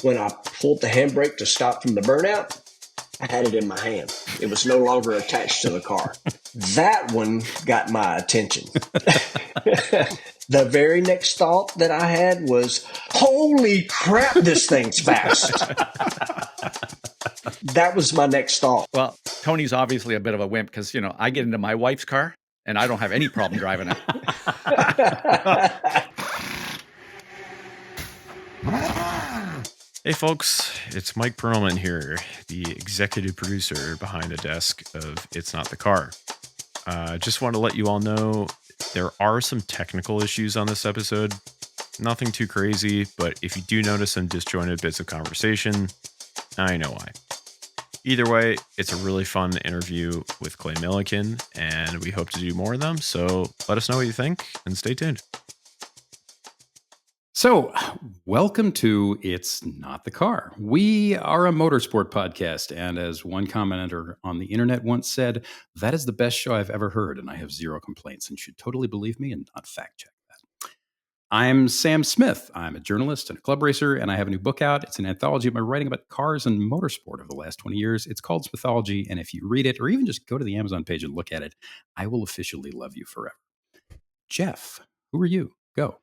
When I pulled the handbrake to stop from the burnout, I had it in my hand. It was no longer attached to the car. That one got my attention. The very next thought that I had was, holy crap, this thing's fast. That was my next thought. Well, Tony's obviously a bit of a wimp because, I get into my wife's car and I don't have any problem driving it. Hey folks, it's Mike Perlman here, the executive producer behind the desk of It's Not the Car. Just want to let you all know there are some technical issues on this episode. Nothing too crazy, but if you do notice some disjointed bits of conversation, I know why. Either way, it's a really fun interview with Clay Millican, and we hope to do more of them, so let us know what you think, and stay tuned. So, welcome to It's Not the Car. We are a motorsport podcast, and as one commenter on the internet once said, that is the best show I've ever heard, and I have zero complaints and should totally believe me and not fact check that. I'm Sam Smith. I'm a journalist and a club racer, and I have a new book out. It's an anthology of my writing about cars and motorsport over the last 20 years. It's called Smithology, and if you read it, or even just go to the Amazon page and look at it, I will officially love you forever. Jeff, who are you? Go.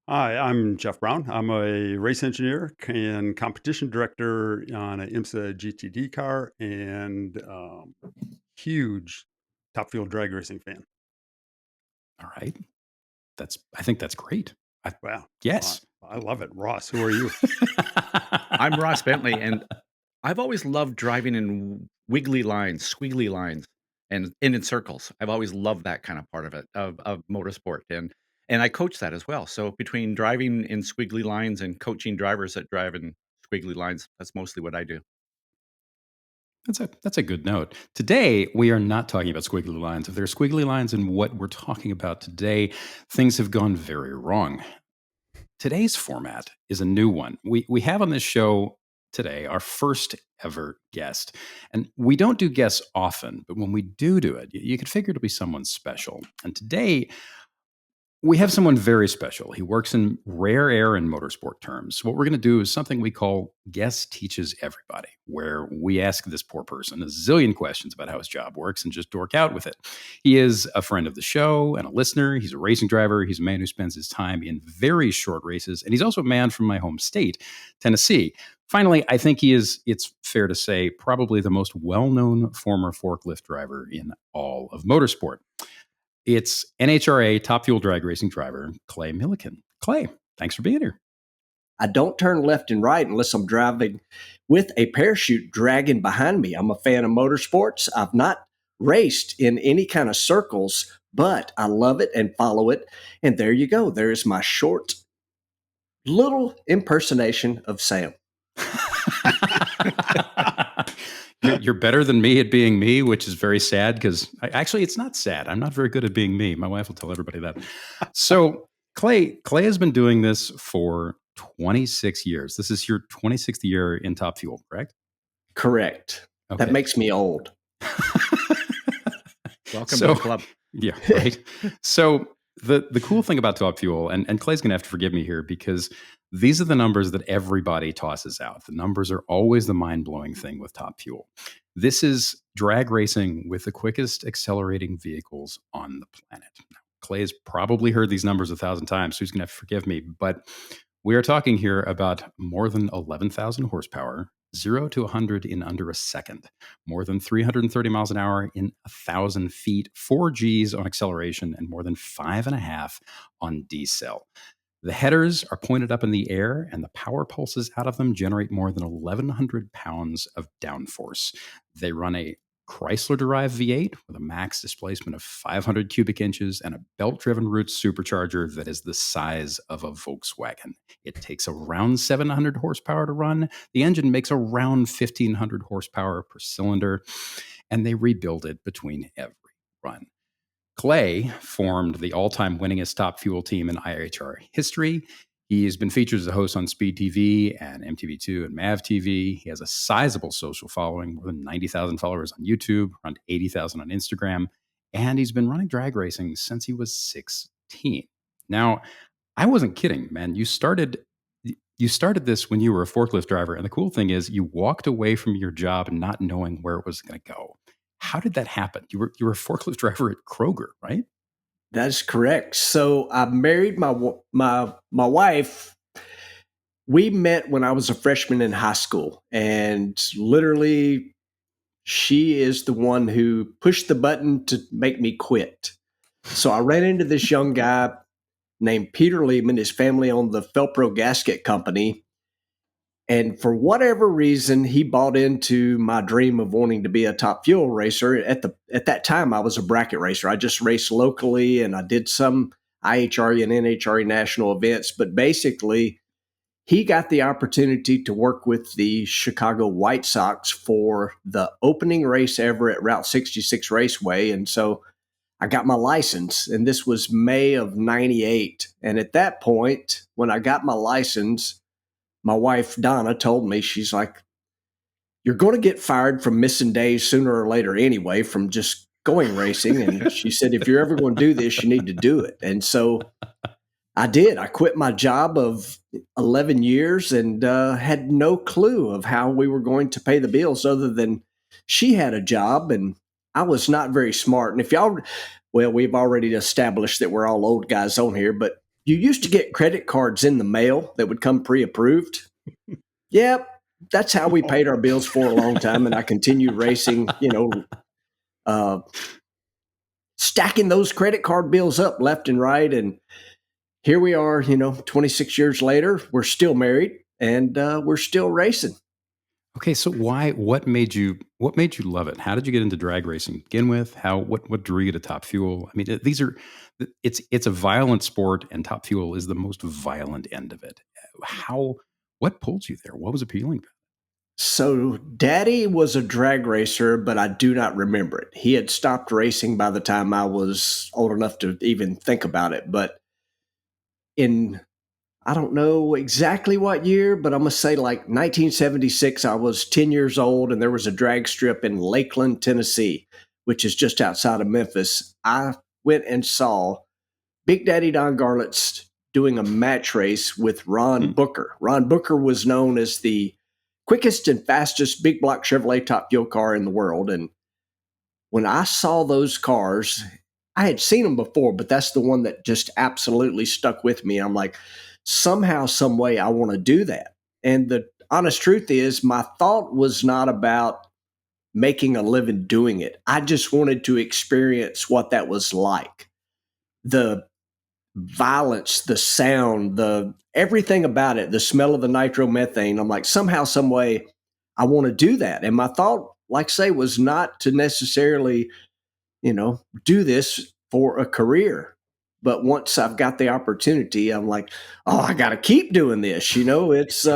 Hi, I'm Jeff Brown. I'm a race engineer and competition director on an IMSA GTD car and huge Top Fuel drag racing fan. All right. I think that's great. Wow. Yes. I love it. Ross, who are you? I'm Ross Bentley, and I've always loved driving in wiggly lines, squiggly lines, and in circles. I've always loved that kind of part of it, of motorsport. And I coach that as well. So between driving in squiggly lines and coaching drivers that drive in squiggly lines, that's mostly what I do. That's a good note. Today, we are not talking about squiggly lines. If there are squiggly lines in what we're talking about today, things have gone very wrong. Today's format is a new one. We have on this show today our first ever guest. And we don't do guests often, but when we do it, you can figure it'll be someone special. And today, we have someone very special. He works in rare air and motorsport terms. What we're going to do is something we call Guest Teaches Everybody, where we ask this poor person a zillion questions about how his job works and just dork out with it. He is a friend of the show and a listener. He's a racing driver. He's a man who spends his time in very short races. And he's also a man from my home state, Tennessee. Finally, I think it's fair to say, probably the most well-known former forklift driver in all of motorsport. It's NHRA Top Fuel drag racing driver, Clay Millican. Clay, thanks for being here. I don't turn left and right unless I'm driving with a parachute dragging behind me. I'm a fan of motorsports. I've not raced in any kind of circles, but I love it and follow it. And there you go. There is my short little impersonation of Sam. You're better than me at being me, which is very sad because actually it's not sad. I'm not very good at being me. My wife will tell everybody that. So Clay has been doing this for 26 years. This is your 26th year in Top Fuel, correct? Correct. Okay. That makes me old. Welcome to the club. Yeah, right. So the cool thing about Top Fuel, and Clay's going to have to forgive me here because these are the numbers that everybody tosses out. The numbers are always the mind-blowing thing with Top Fuel. This is drag racing with the quickest accelerating vehicles on the planet. Now, Clay has probably heard these numbers 1,000 times, so he's going to have to forgive me. But we are talking here about more than 11,000 horsepower, 0 to 100 in under a second, more than 330 miles an hour in 1,000 feet, 4 Gs on acceleration, and more than 5.5 on decel. The headers are pointed up in the air, and the power pulses out of them generate more than 1,100 pounds of downforce. They run a Chrysler-derived V8 with a max displacement of 500 cubic inches and a belt-driven Roots supercharger that is the size of a Volkswagen. It takes around 700 horsepower to run. The engine makes around 1,500 horsepower per cylinder, and they rebuild it between every run. Clay formed the all-time winningest Top Fuel team in NHRA history. He has been featured as a host on Speed TV and MTV2 and MAV TV. He has a sizable social following, more than 90,000 followers on YouTube, around 80,000 on Instagram, and he's been running drag racing since he was 16. Now, I wasn't kidding, man. You started you started this when you were a forklift driver. And the cool thing is you walked away from your job not knowing where it was going to go. How did that happen? You were a forklift driver at Kroger, right? That is correct. So I married my wife. We met when I was a freshman in high school, and literally she is the one who pushed the button to make me quit. So I ran into this young guy named Peter Lehman. His family owned the Felpro Gasket Company. And for whatever reason, he bought into my dream of wanting to be a top fuel racer. At that time, I was a bracket racer. I just raced locally, and I did some IHRA and NHRA national events. But basically, he got the opportunity to work with the Chicago White Sox for the opening race ever at Route 66 Raceway. And so I got my license, and this was May of 98. And at that point, when I got my license, my wife, Donna, told me, she's like, you're going to get fired from missing days sooner or later anyway, from just going racing. And she said, if you're ever going to do this, you need to do it. And so I did. I quit my job of 11 years and had no clue of how we were going to pay the bills other than she had a job and I was not very smart. And we've already established that we're all old guys on here, but you used to get credit cards in the mail that would come pre-approved. Yep. That's how we paid our bills for a long time. And I continued racing, stacking those credit card bills up left and right. And here we are, 26 years later, we're still married and we're still racing. Okay, so what made you love it? How did you get into drag racing to begin with? What drew you to Top Fuel? I mean, it's a violent sport, and Top Fuel is the most violent end of it. What pulled you there? What was appealing about it? So Daddy was a drag racer, but I do not remember it. He had stopped racing by the time I was old enough to even think about it. But I don't know exactly what year, but I'm going to say like 1976, I was 10 years old, and there was a drag strip in Lakeland, Tennessee, which is just outside of Memphis. I went and saw Big Daddy Don Garlits doing a match race with Ron Booker. Ron Booker was known as the quickest and fastest big block Chevrolet top fuel car in the world. And when I saw those cars, I had seen them before, but that's the one that just absolutely stuck with me. I'm like, somehow, some way, I want to do that. And the honest truth is, my thought was not about making a living doing it. I just wanted to experience what that was like. The violence, the sound, everything about it, the smell of the nitromethane. I'm like, somehow, some way, I want to do that. And my thought, like I say, was not to necessarily, do this for a career. But once I've got the opportunity, I'm like, oh, I got to keep doing this. It's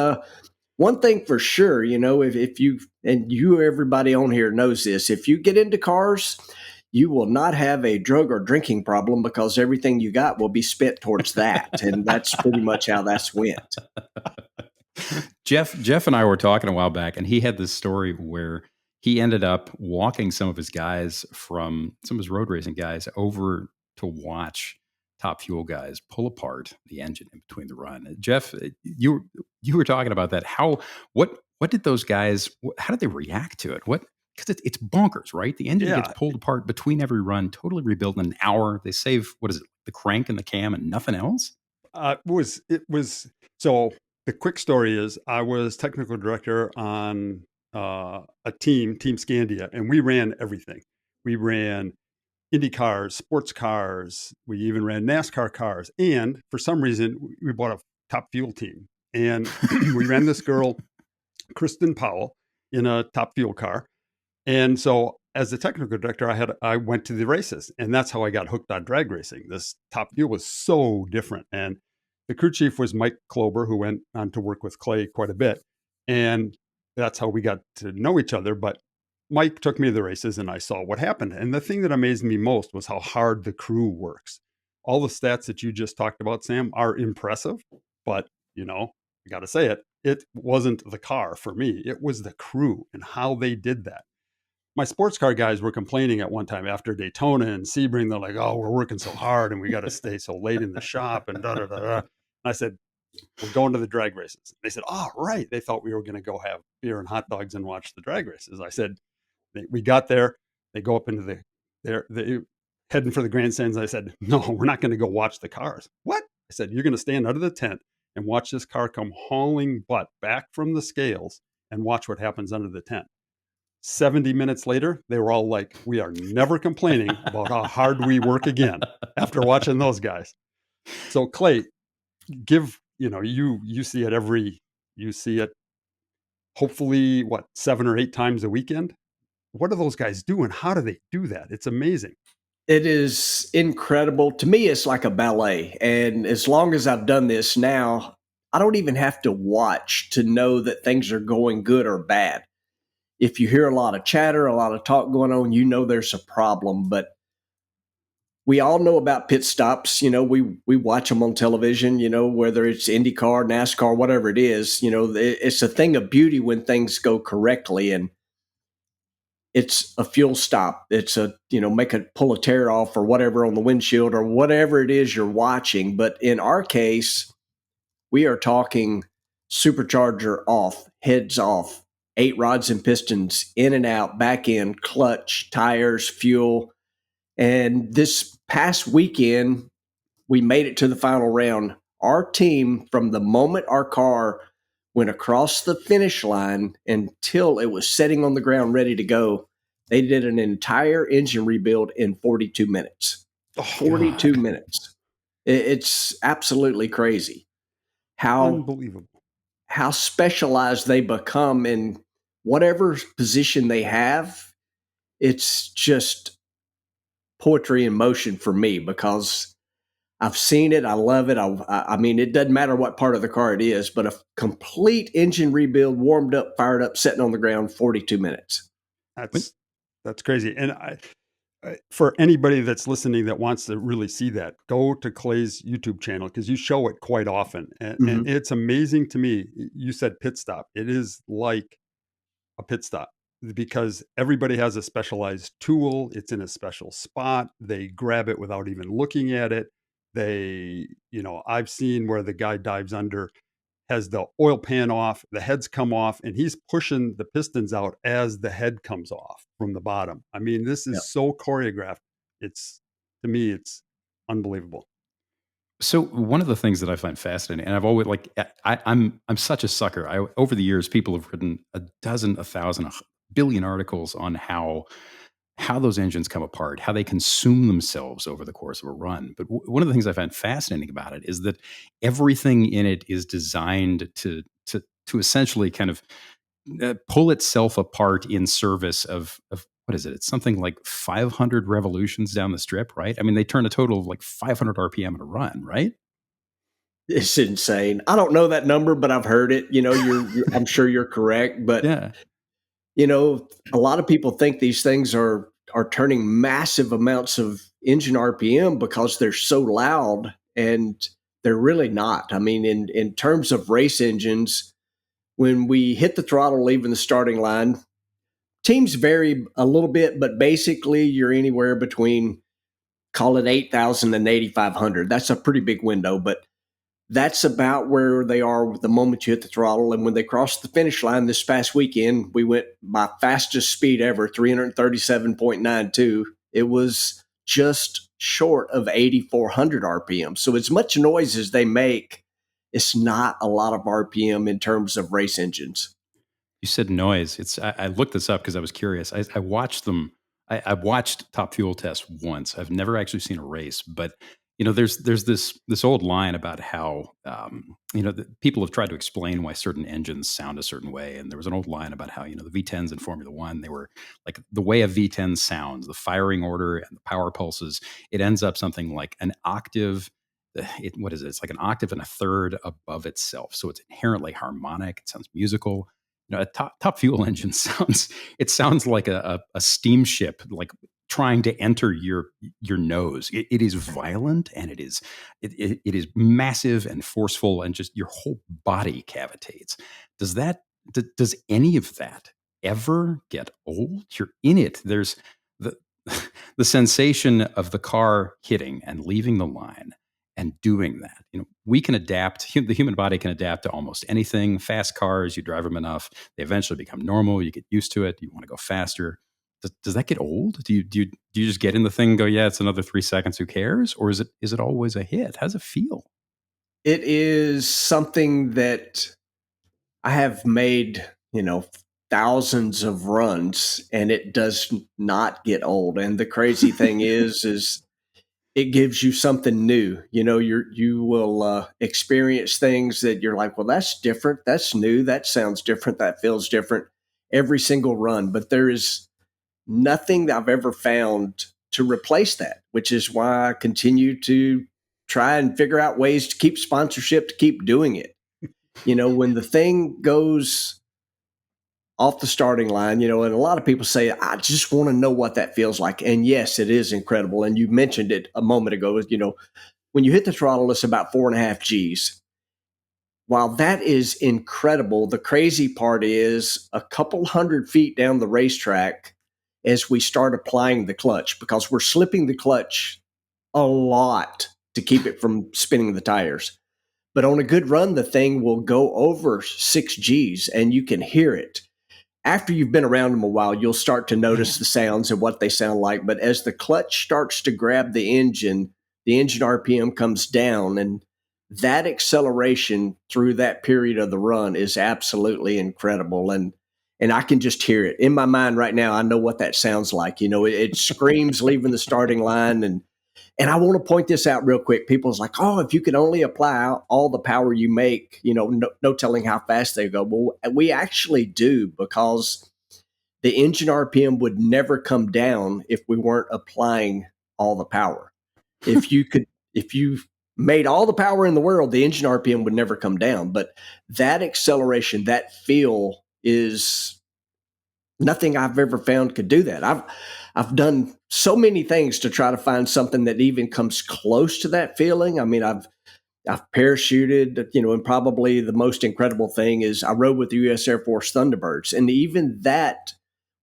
one thing for sure, if you, and you, everybody on here knows this, if you get into cars, you will not have a drug or drinking problem because everything you got will be spent towards that. And that's pretty much how that's went. Jeff and I were talking a while back, and he had this story where he ended up walking some of his road racing guys over to watch Top Fuel guys pull apart the engine in between the run. Jeff, you were talking about that. What did those guys? How did they react to it? Because it's bonkers, right? The engine gets pulled apart between every run, totally rebuilt in an hour. They save the crank and the cam and nothing else. It was so. The quick story is, I was technical director on a Team Scandia, and we ran everything. We ran Indy cars, sports cars. We even ran NASCAR cars. And for some reason, we bought a Top Fuel team. And we ran this girl, Kristen Powell, in a Top Fuel car. And so as the technical director, I went to the races. And that's how I got hooked on drag racing. This Top Fuel was so different. And the crew chief was Mike Klober, who went on to work with Clay quite a bit. And that's how we got to know each other. But Mike took me to the races and I saw what happened. And the thing that amazed me most was how hard the crew works. All the stats that you just talked about, Sam, are impressive, but I got to say it wasn't the car for me. It was the crew and how they did that. My sports car guys were complaining at one time after Daytona and Sebring. They're like, oh, we're working so hard and we got to stay so late in the shop and da-da-da-da. I said, we're going to the drag races. They said, oh, right. They thought we were going to go have beer and hot dogs and watch the drag races. I said, we got there. They go up into they're heading for the grandstands. I said, no, we're not going to go watch the cars. What? I said, you're going to stand under the tent and watch this car come hauling butt back from the scales and watch what happens under the tent. 70 minutes later, they were all like, we are never complaining about how hard we work again after watching those guys. So Clay, you see it hopefully 7 or 8 times a weekend. What do those guys do and how do they do that? It's amazing. It is incredible. To me, it's like a ballet. And as long as I've done this now, I don't even have to watch to know that things are going good or bad. If you hear a lot of chatter, a lot of talk going on, you know there's a problem. But we all know about pit stops. We watch them on television, whether it's IndyCar, NASCAR, whatever it is. It's a thing of beauty when things go correctly. And it's a fuel stop. It's pull a tear off or whatever on the windshield or whatever it is you're watching. But in our case, we are talking supercharger off, heads off, 8 rods and pistons in and out, back end, clutch, tires, fuel. And this past weekend, we made it to the final round. Our team, from the moment our car went across the finish line until it was sitting on the ground ready to go, they did an entire engine rebuild in 42 minutes. 42 minutes. It's absolutely crazy Unbelievable. How specialized they become in whatever position they have. It's just poetry in motion for me because I've seen it. I love it. I mean, it doesn't matter what part of the car it is, but a complete engine rebuild, warmed up, fired up, sitting on the ground, 42 minutes. That's crazy. And for anybody that's listening that wants to really see that, go to Clay's YouTube channel because you show it quite often. And it's amazing to me. You said pit stop. It is like a pit stop because everybody has a specialized tool. It's in a special spot. They grab it without even looking at it. I've seen where the guy dives under, has the oil pan off, the heads come off, and he's pushing the pistons out as the head comes off from the bottom. I mean, this is so choreographed. To me, it's unbelievable. So one of the things that I find fascinating, and I've always I'm such a sucker. Over the years, people have written a dozen, 1,000, 1 billion articles on how those engines come apart, how they consume themselves over the course of a run. But one of the things I find fascinating about it is that everything in it is designed to essentially kind of pull itself apart in service of what is it? It's something like 500 revolutions down the strip, right? I mean, they turn a total of like 500 RPM in a run, right? It's insane. I don't know that number, but I've heard it. I'm sure you're correct. But yeah. A lot of people think these things are turning massive amounts of engine RPM because they're so loud, and they're really not. I mean, in terms of race engines, when we hit the throttle leaving the starting line, teams vary a little bit, but basically you're anywhere between, call it 8,000 and 8,500. That's a pretty big window, but that's about where they are the moment you hit the throttle. And when they crossed the finish line this past weekend, we went by fastest speed ever, 337.92. It was just short of 8,400 RPM. So as much noise as they make, it's not a lot of RPM in terms of race engines. You said noise. I looked this up because I was curious. I watched them. I watched Top Fuel tests once. I've never actually seen a race, but there's this old line about how people have tried to explain why certain engines sound a certain way, and there was an old line about how the V10s in Formula One, they were like the way a V10 sounds, the firing order and the power pulses. It ends up something like an octave. What is it? It's like an octave and a third above itself, so it's inherently harmonic. It sounds musical. A top fuel engine sounds like a steamship, like trying to enter your nose. It is violent, and it is massive and forceful, and just your whole body cavitates. Does any of that ever get old? You're in it. There's the sensation of the car hitting and leaving the line, and doing that. We can adapt. The human body can adapt to almost anything. Fast cars, you drive them enough, they eventually become normal. You get used to it. You want to go faster. Does that get old? Do you just get in the thing and go, yeah, it's another 3 seconds, who cares? Or is it always a hit? How does it feel? It is something that I have made, thousands of runs, and it does not get old. And the crazy thing is it gives you something new. You will experience things that you're like, well, that's different. That's new. That sounds different. That feels different every single run. But there is nothing that I've ever found to replace that, which is why I continue to try and figure out ways to keep sponsorship, to keep doing it. When the thing goes off the starting line, and a lot of people say, I just want to know what that feels like. And yes, it is incredible. And you mentioned it a moment ago, when you hit the throttle, it's about 4.5 G's. While that is incredible, the crazy part is a couple 100 feet down the racetrack, as we start applying the clutch, because we're slipping the clutch a lot to keep it from spinning the tires. But on a good run, the thing will go over 6 G's and you can hear it. After you've been around them a while, you'll start to notice the sounds and what they sound like. But as the clutch starts to grab the engine RPM comes down, and that acceleration through that period of the run is absolutely incredible. And I can just hear it in my mind right now. I know what that sounds like. It screams leaving the starting line. And I want to point this out real quick. People's like, oh, if you could only apply all the power you make, no telling how fast they go. Well, we actually do, because the engine RPM would never come down if we weren't applying all the power. If you made all the power in the world, the engine RPM would never come down. But that acceleration, that feel is nothing I've ever found could do that. I've done so many things to try to find something that even comes close to that feeling. I mean, I've parachuted, and probably the most incredible thing is I rode with the U.S. Air Force Thunderbirds. And even that,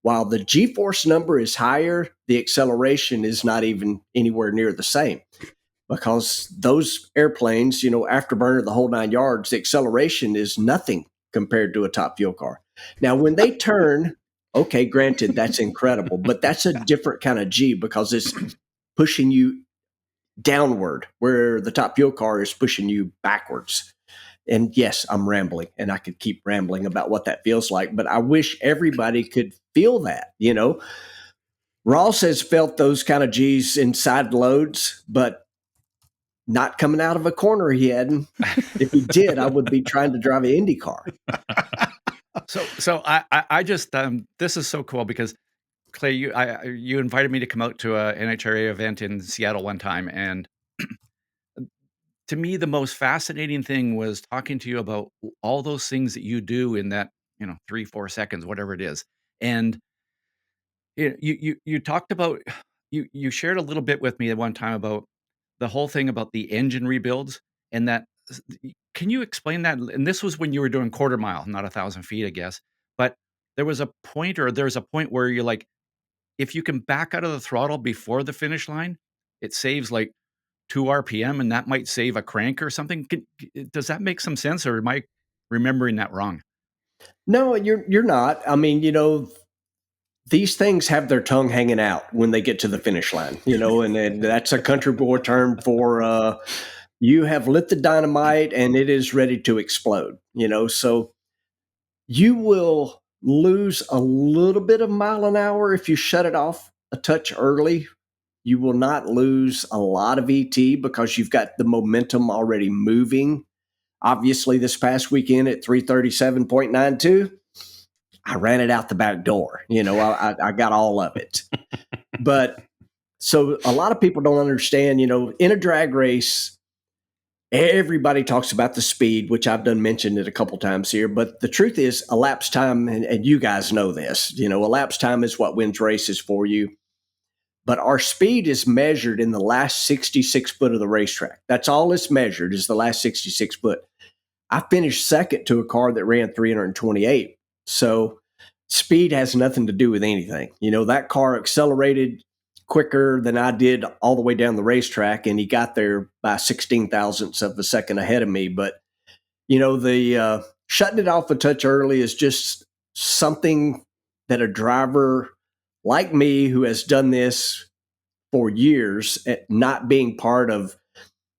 while the G-force number is higher, the acceleration is not even anywhere near the same. Because those airplanes, afterburner, the whole 9 yards, the acceleration is nothing compared to a Top Fuel car. Now, when they turn, okay, granted, that's incredible, but that's a different kind of G, because it's pushing you downward, where the Top Fuel car is pushing you backwards. And yes, I'm rambling, and I could keep rambling about what that feels like, but I wish everybody could feel that. Ross has felt those kind of G's inside loads, but not coming out of a corner he hadn't. If he did, I would be trying to drive an Indy car. So I just this is so cool, because Clay, you invited me to come out to a NHRA event in Seattle one time, and to me the most fascinating thing was talking to you about all those things that you do in that 3-4 seconds, whatever it is. And you talked about, you shared a little bit with me at one time about the whole thing about the engine rebuilds, and that, can you explain that? And this was when you were doing quarter mile, not 1,000 feet, I guess. But there's a point where you're like, if you can back out of the throttle before the finish line, it saves like 2 RPM, and that might save a crank or something. Does that make some sense, or am I remembering that wrong? No, you're not. I mean, these things have their tongue hanging out when they get to the finish line, and that's a country boy term for you have lit the dynamite and it is ready to explode, so you will lose a little bit of mile an hour if you shut it off a touch early. You will not lose a lot of ET because you've got the momentum already moving. Obviously, this past weekend at 337.92, I ran it out the back door. I got all of it. But so a lot of people don't understand, in a drag race, everybody talks about the speed, which I've done mentioned it a couple times here. But the truth is, elapsed time, and you guys know this, elapsed time is what wins races for you. But our speed is measured in the last 66 foot of the racetrack. That's all it's measured, is the last 66 foot. I finished second to a car that ran 328. So speed has nothing to do with anything. That car accelerated quicker than I did all the way down the racetrack, and he got there by 16 thousandths of a second ahead of me. But, the shutting it off a touch early is just something that a driver like me who has done this for years, not being part of,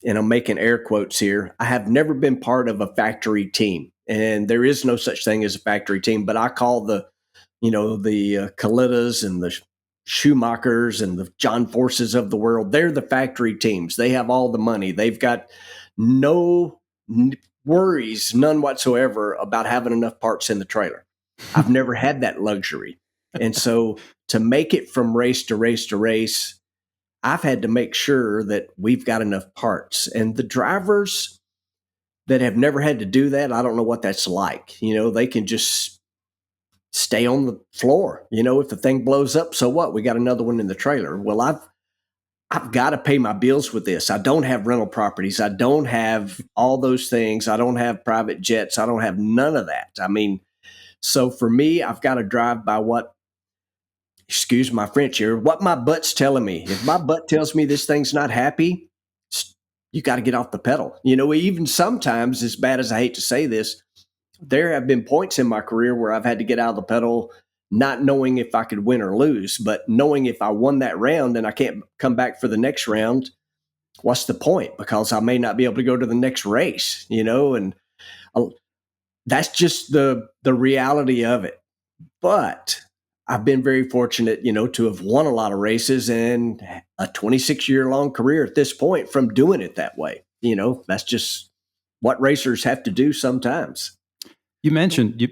and I'm making air quotes here, I have never been part of a factory team. And there is no such thing as a factory team, but I call the Kalitas and the Schumachers and the John Forces of the world, they're the factory teams. They have all the money. They've got no worries, none whatsoever, about having enough parts in the trailer. I've never had that luxury. And so to make it from race to race to race, I've had to make sure that we've got enough parts. And the drivers that have never had to do that, I don't know what that's like. They can just stay on the floor. If the thing blows up, so what? We got another one in the trailer. Well, I've got to pay my bills with this. I don't have rental properties. I don't have all those things. I don't have private jets. I don't have none of that. So for me, I've got to drive by what, excuse my French here, what my butt's telling me. If my butt tells me this thing's not happy, you got to get off the pedal. Even sometimes, as bad as I hate to say this, there have been points in my career where I've had to get out of the pedal, not knowing if I could win or lose, but knowing if I won that round and I can't come back for the next round, what's the point? Because I may not be able to go to the next race, and that's just the reality of it. But I've been very fortunate, to have won a lot of races and a 26-year-long career at this point from doing it that way. That's just what racers have to do sometimes. You mentioned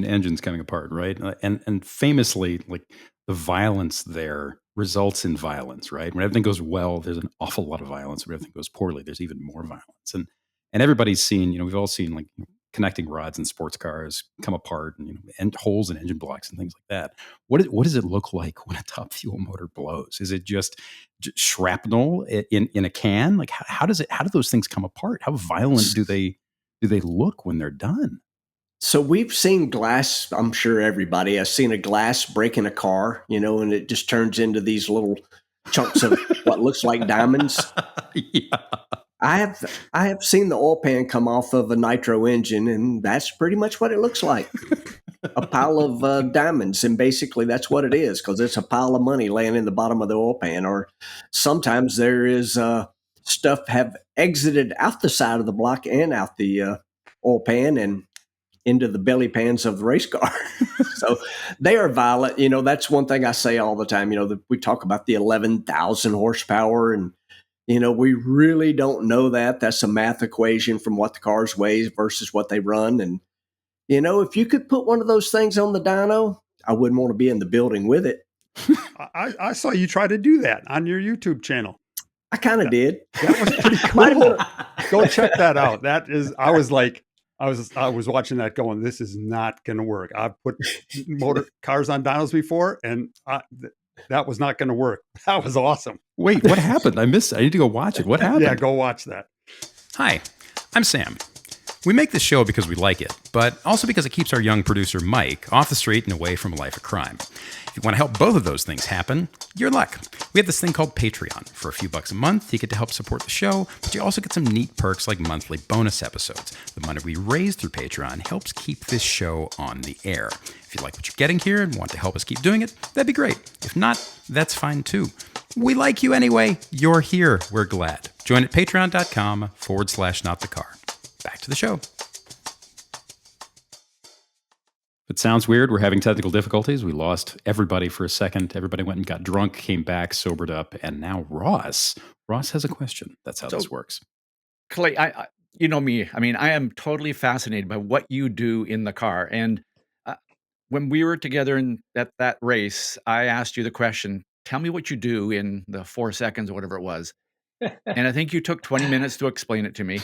engines coming apart, right? And famously, like, the violence there results in violence, right? When everything goes well, there's an awful lot of violence. When everything goes poorly, there's even more violence. And everybody's seen, we've all seen, like, connecting rods in sports cars come apart, and holes in engine blocks and things like that. What does it look like when a top fuel motor blows? Is it just shrapnel in a can? Like, how do those things come apart? How violent do they look when they're done? So we've seen glass. I'm sure everybody has seen a glass break in a car, and it just turns into these little chunks of what looks like diamonds. Yeah. I have seen the oil pan come off of a nitro engine, and that's pretty much what it looks like. A pile of diamonds, and basically that's what it is, because it's a pile of money laying in the bottom of the oil pan. Or sometimes there is stuff have exited out the side of the block and out the oil pan and into the belly pans of the race car. So they are violent. That's one thing I say all the time. We talk about the 11,000 horsepower, and we really don't know that. That's a math equation from what the cars weigh versus what they run. And, if you could put one of those things on the dyno, I wouldn't want to be in the building with it. I saw you try to do that on your YouTube channel. I kind of did. That was pretty cool. Go check that out. I was watching that going, this is not going to work. I've put motor cars on dynos before, and that was not going to work. That was awesome. Wait, what happened? I missed it. I need to go watch it. What happened? Yeah, go watch that. Hi, I'm Sam. We make this show because we like it, but also because it keeps our young producer, Mike, off the street and away from a life of crime. If you want to help both of those things happen, you're in luck. We have this thing called Patreon. For a few bucks a month, you get to help support the show, but you also get some neat perks like monthly bonus episodes. The money we raise through Patreon helps keep this show on the air. If you like what you're getting here and want to help us keep doing it, that'd be great. If not, that's fine too. We like you anyway. You're here. We're glad. Join at patreon.com/notthecar. Back to the show. It sounds weird. We're having technical difficulties. We lost everybody for a second. Everybody went and got drunk, came back, sobered up, and now Ross has a question. That's how this works. Clay, I you know me. I mean, I am totally fascinated by what you do in the car. And when we were together at that race, I asked you the question, tell me what you do in the 4 seconds or whatever it was. And I think you took 20 minutes to explain it to me.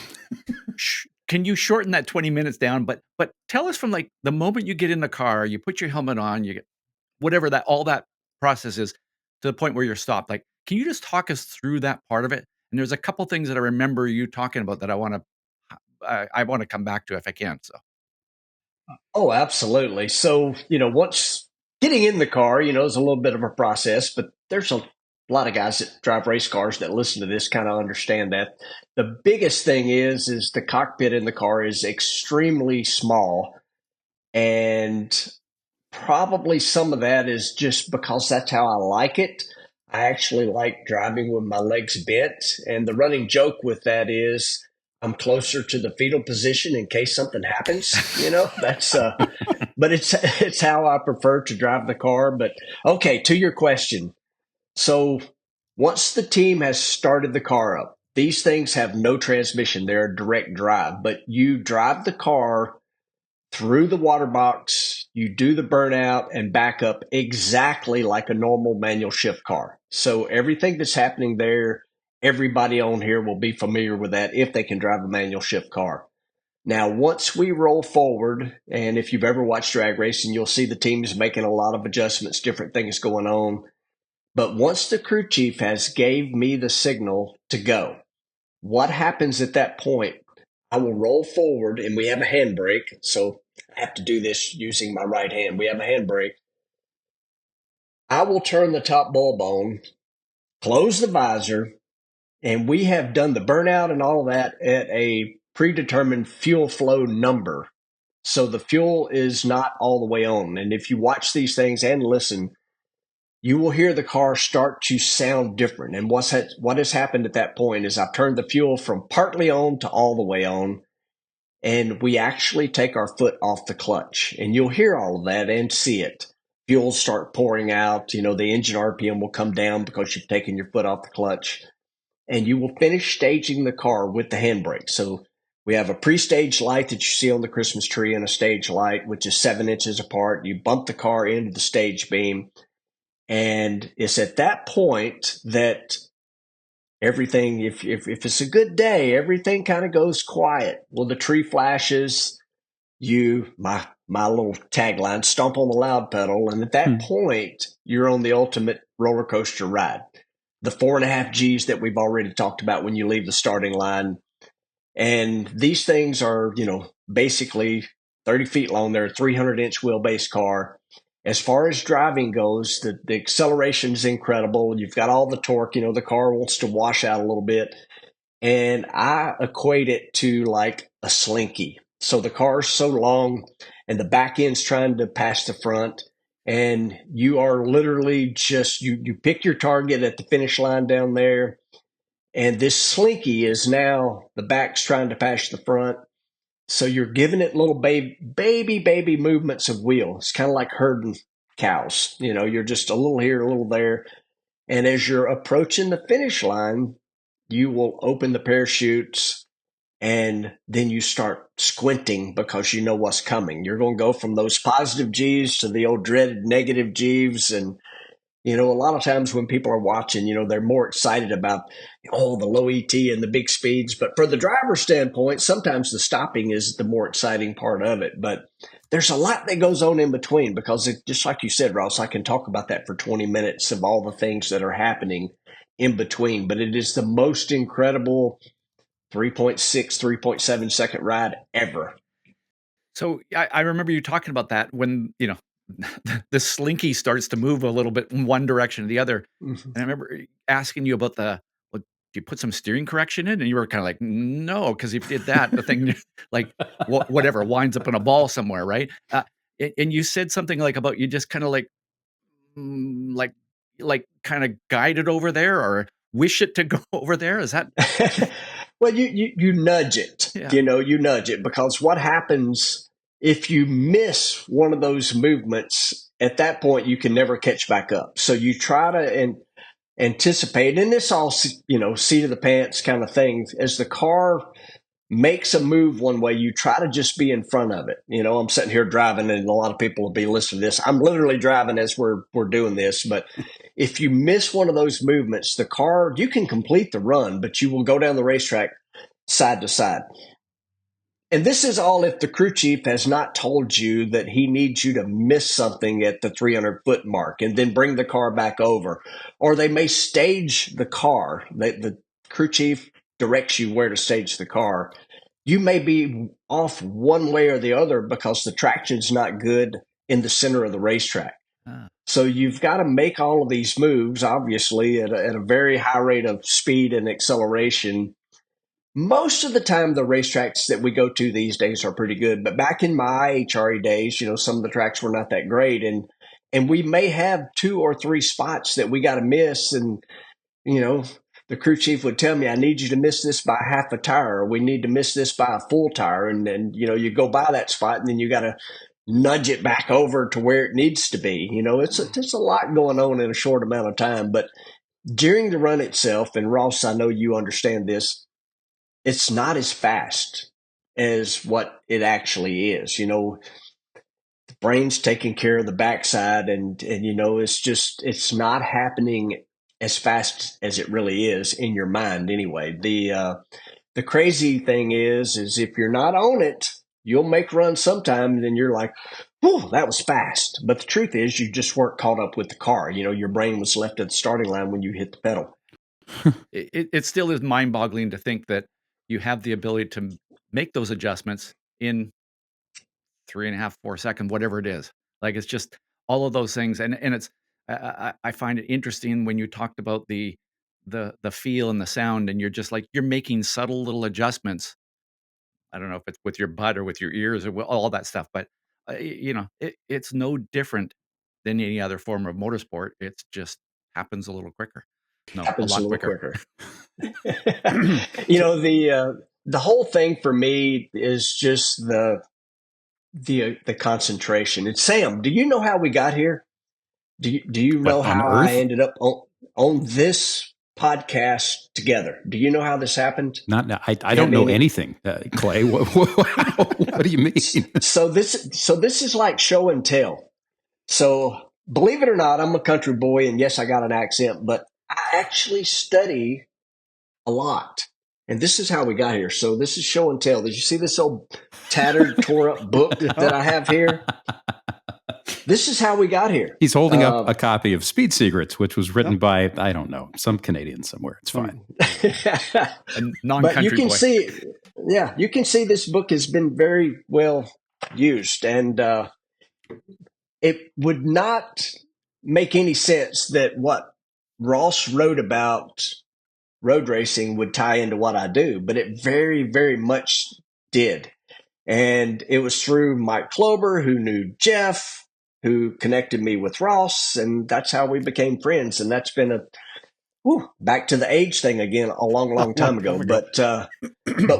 Can you shorten that 20 minutes down? But tell us from, like, the moment you get in the car, you put your helmet on, you get whatever all that process is, to the point where you're stopped. Like, can you just talk us through that part of it? And there's a couple things that I remember you talking about that I want to come back to if I can. So. Oh, absolutely. So, once getting in the car, is a little bit of a process, but there's a lot of guys that drive race cars that listen to this kind of understand that. The biggest thing is the cockpit in the car is extremely small, and probably some of that is just because that's how I like it. I actually like driving with my legs bent, and the running joke with that is I'm closer to the fetal position in case something happens. That's but it's how I prefer to drive the car. But okay, to your question. So once the team has started the car up, these things have no transmission. They're a direct drive, but you drive the car through the water box, you do the burnout and back up exactly like a normal manual shift car. So everything that's happening there, everybody on here will be familiar with that if they can drive a manual shift car. Now, once we roll forward, and if you've ever watched drag racing, you'll see the teams making a lot of adjustments, different things going on. But once the crew chief has gave me the signal to go, what happens at that point? I will roll forward, and we have a handbrake. So I have to do this using my right hand. We have a handbrake. I will turn the top bulb on, close the visor, and we have done the burnout and all of that at a predetermined fuel flow number. So the fuel is not all the way on. And if you watch these things and listen, you will hear the car start to sound different. And what has happened at that point is I've turned the fuel from partly on to all the way on. And we actually take our foot off the clutch. And you'll hear all of that and see it. Fuel start pouring out. The engine RPM will come down because you've taken your foot off the clutch. And you will finish staging the car with the handbrake. So we have a pre-stage light that you see on the Christmas tree and a stage light, which is 7 inches apart. You bump the car into the stage beam. And it's at that point that everything, if it's a good day, everything kind of goes quiet. Well, the tree flashes, my little tagline, stomp on the loud pedal. And at that point, you're on the ultimate roller coaster ride. The 4.5 Gs that we've already talked about when you leave the starting line. And these things are, basically 30 feet long. They're a 300-inch wheelbase car. As far as driving goes, the acceleration is incredible. You've got all the torque. The car wants to wash out a little bit. And I equate it to like a slinky. So the car's so long and the back end's trying to pass the front. And you are literally just, you pick your target at the finish line down there. And this slinky is now, the back's trying to pass the front. So you're giving it little baby movements of wheel. It's kind of like herding cows. You're just a little here, a little there. And as you're approaching the finish line, you will open the parachutes and then you start squinting because you know what's coming. You're going to go from those positive Gs to the old dreaded negative Gs. And a lot of times when people are watching, they're more excited about, the low ET and the big speeds. But for the driver's standpoint, sometimes the stopping is the more exciting part of it. But there's a lot that goes on in between because just like you said, Ross, I can talk about that for 20 minutes of all the things that are happening in between. But it is the most incredible 3.6, 3.7 second ride ever. So I remember you talking about that when, the slinky starts to move a little bit in one direction or the other. Mm-hmm. And I remember asking you about do you put some steering correction in? And you were kind of like, no, because if you did that, the thing like whatever winds up in a ball somewhere, right? And you said something like about you just kind of like kind of guide it over there or wish it to go over there. Is that? Well, you nudge it. Yeah. You nudge it because what happens if you miss one of those movements, at that point, you can never catch back up. So you try to anticipate, and this all, seat of the pants kind of thing. As the car makes a move one way, you try to just be in front of it. I'm sitting here driving and a lot of people will be listening to this. I'm literally driving as we're doing this. But if you miss one of those movements, the car, you can complete the run, but you will go down the racetrack side to side. And this is all if the crew chief has not told you that he needs you to miss something at the 300-foot mark and then bring the car back over. Or they may stage the car. The crew chief directs you where to stage the car. You may be off one way or the other because the traction's not good in the center of the racetrack. Ah. So you've got to make all of these moves, obviously, at a very high rate of speed and acceleration. Most of the time, the racetracks that we go to these days are pretty good. But back in my NHRA days, some of the tracks were not that great. And we may have 2 or 3 spots that we got to miss. And, the crew chief would tell me, I need you to miss this by half a tire, or we need to miss this by a full tire. And then, you go by that spot and then you got to nudge it back over to where it needs to be. It's a lot going on in a short amount of time. But during the run itself, and Ross, I know you understand this, it's not as fast as what it actually is. The brain's taking care of the backside, and it's not happening as fast as it really is in your mind anyway. The crazy thing is if you're not on it, you'll make runs sometimes and you're like, whew, that was fast. But the truth is you just weren't caught up with the car. Your brain was left at the starting line when you hit the pedal. It still is mind-boggling to think that you have the ability to make those adjustments in 3.5, 4 seconds, whatever it is. Like, it's just all of those things. And it's, I find it interesting when you talked about the feel and the sound, and you're just like, you're making subtle little adjustments. I don't know if it's with your butt or with your ears or all that stuff, but it's no different than any other form of motorsport. It's just happens a little quicker. No, Happens a a lot little quicker. The whole thing for me is just the concentration. And Sam, do you know how we got here? Do you know on how Earth? I ended up on this podcast together? Do you know how this happened? I don't know anything, Clay. What do you mean? So this is like show and tell. So believe it or not, I'm a country boy, and yes, I got an accent, but I actually study a lot. And this is how we got here. So this is show and tell. Did you see this old tattered, tore up book that I have here? This is how we got here. He's holding up a copy of Speed Secrets, which was written by, I don't know, some Canadian somewhere. It's fine. A non-country but you can boy. see, you can see this book has been very well used, and it would not make any sense that what Ross wrote about road racing would tie into what I do, but it very, very much did. And it was through Mike Klober, who knew Jeff, who connected me with Ross, and that's how we became friends. And that's been back to the age thing again, a long, long time ago. But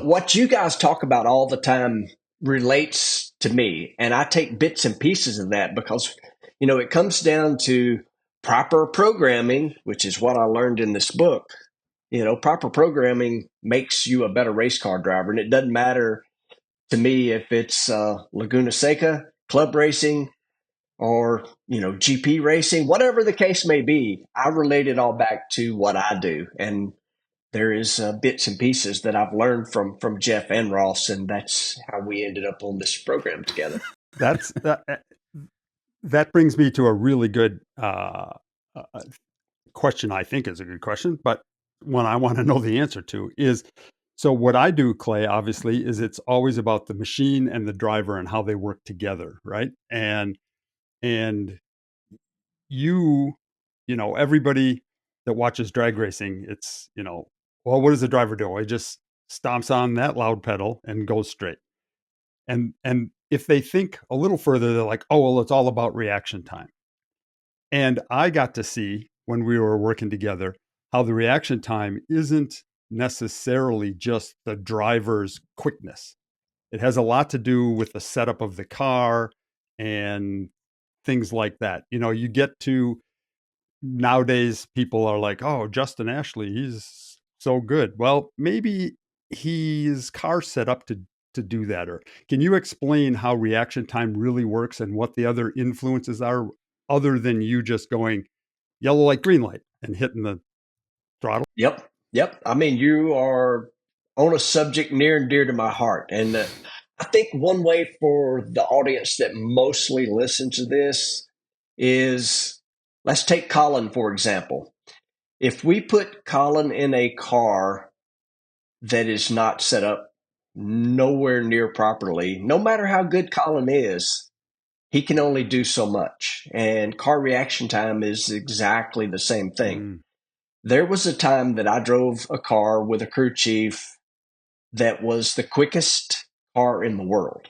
what you guys talk about all the time relates to me, and I take bits and pieces of that because, it comes down to proper programming, which is what I learned in this book. Proper programming makes you a better race car driver, and it doesn't matter to me if it's Laguna Seca, club racing, or GP racing, whatever the case may be. I relate it all back to what I do, and there is bits and pieces that I've learned from Jeff and Ross, and that's how we ended up on this program together. That brings me to a really good question. I think is a good question, but one I want to know the answer to is, so what I do, Clay, obviously, is it's always about the machine and the driver and how they work together, right? And everybody that watches drag racing, it's, well, what does the driver do? He just stomps on that loud pedal and goes straight. And if they think a little further, they're like, oh, well, it's all about reaction time. And I got to see when we were working together how the reaction time isn't necessarily just the driver's quickness. It has a lot to do with the setup of the car and things like that. You get to nowadays, people are like, oh, Justin Ashley, he's so good. Well, maybe his car set up to do that. Or can you explain how reaction time really works and what the other influences are other than you just going yellow light, green light and hitting the throttle? Yep. I mean, you are on a subject near and dear to my heart. And I think one way for the audience that mostly listens to this is, let's take Colin, for example. If we put Colin in a car that is not set up nowhere near properly, no matter how good Colin is, he can only do so much. And car reaction time is exactly the same thing. There was a time that I drove a car with a crew chief that was the quickest car in the world.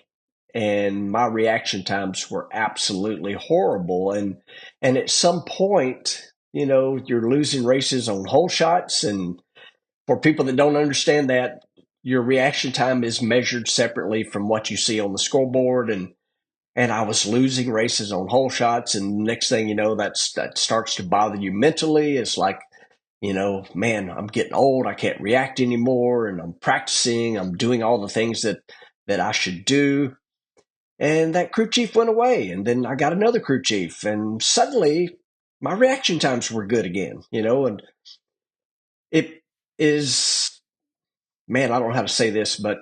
And my reaction times were absolutely horrible. And at some point, you're losing races on hole shots. And for people that don't understand that, your reaction time is measured separately from what you see on the scoreboard. And I was losing races on hole shots. And next thing you know, that starts to bother you mentally. It's like, man, I'm getting old. I can't react anymore. And I'm practicing. I'm doing all the things that I should do. And that crew chief went away. And then I got another crew chief. And suddenly my reaction times were good again, and it is, man, I don't know how to say this, but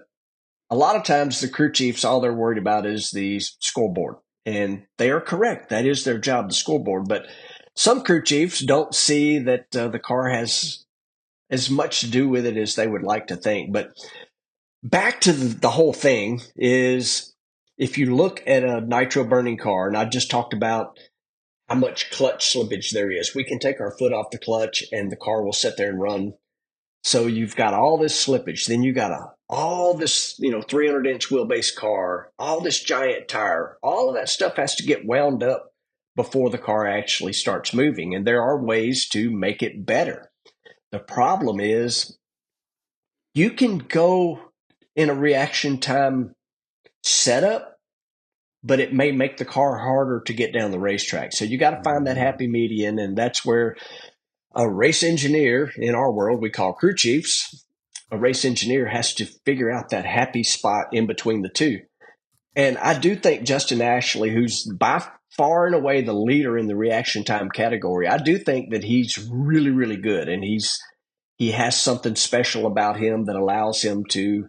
a lot of times the crew chiefs, all they're worried about is the scoreboard. And they are correct. That is their job, the scoreboard. But some crew chiefs don't see that the car has as much to do with it as they would like to think. But back to the whole thing is, if you look at a nitro burning car, and I just talked about how much clutch slippage there is, we can take our foot off the clutch and the car will sit there and run. So you've got all this slippage. Then you got all this, 300-inch wheelbase car, all this giant tire. All of that stuff has to get wound up before the car actually starts moving. And there are ways to make it better. The problem is you can go in a reaction time setup, but it may make the car harder to get down the racetrack. So you got to find that happy median. And that's where a race engineer, in our world, we call crew chiefs, a race engineer has to figure out that happy spot in between the two. And I do think Justin Ashley, who's by far and away the leader in the reaction time category, I do think that he's really, really good. And he has something special about him that allows him to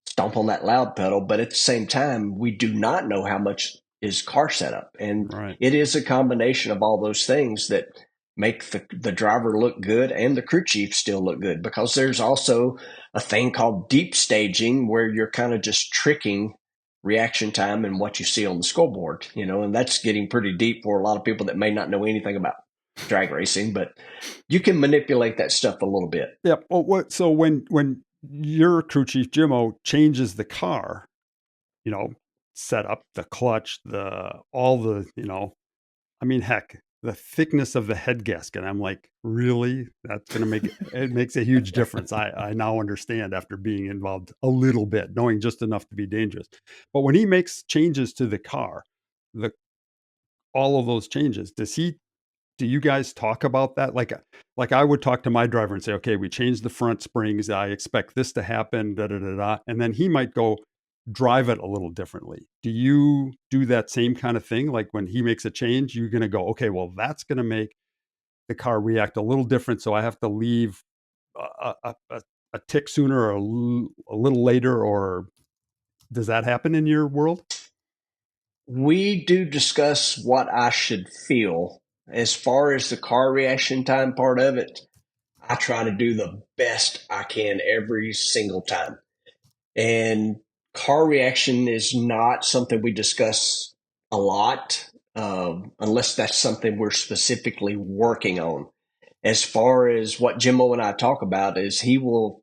stomp on that loud pedal. But at the same time, we do not know how much is car setup. And It is a combination of all those things that make the driver look good and the crew chief still look good, because there's also a thing called deep staging where you're kind of just tricking reaction time and what you see on the scoreboard, and that's getting pretty deep for a lot of people that may not know anything about drag racing, but you can manipulate that stuff a little bit. Yeah. Well, so when your crew chief Jimmo changes the car, set up the clutch, heck, the thickness of the head gasket. I'm like, really? That's going to it makes a huge difference. I now understand after being involved a little bit, knowing just enough to be dangerous. But when he makes changes to the car, all of those changes, do you guys talk about that? Like I would talk to my driver and say, okay, we changed the front springs. I expect this to happen, da, da, da, da. And then he might go drive it a little differently. Do you do that same kind of thing? Like when he makes a change, you're going to go, okay, well, that's going to make the car react a little different. So I have to leave a tick sooner or a little later, or does that happen in your world? We do discuss what I should feel. As far as the car reaction time part of it, I try to do the best I can every single time. And car reaction is not something we discuss a lot, unless that's something we're specifically working on. As far as what Jimmo and I talk about is he will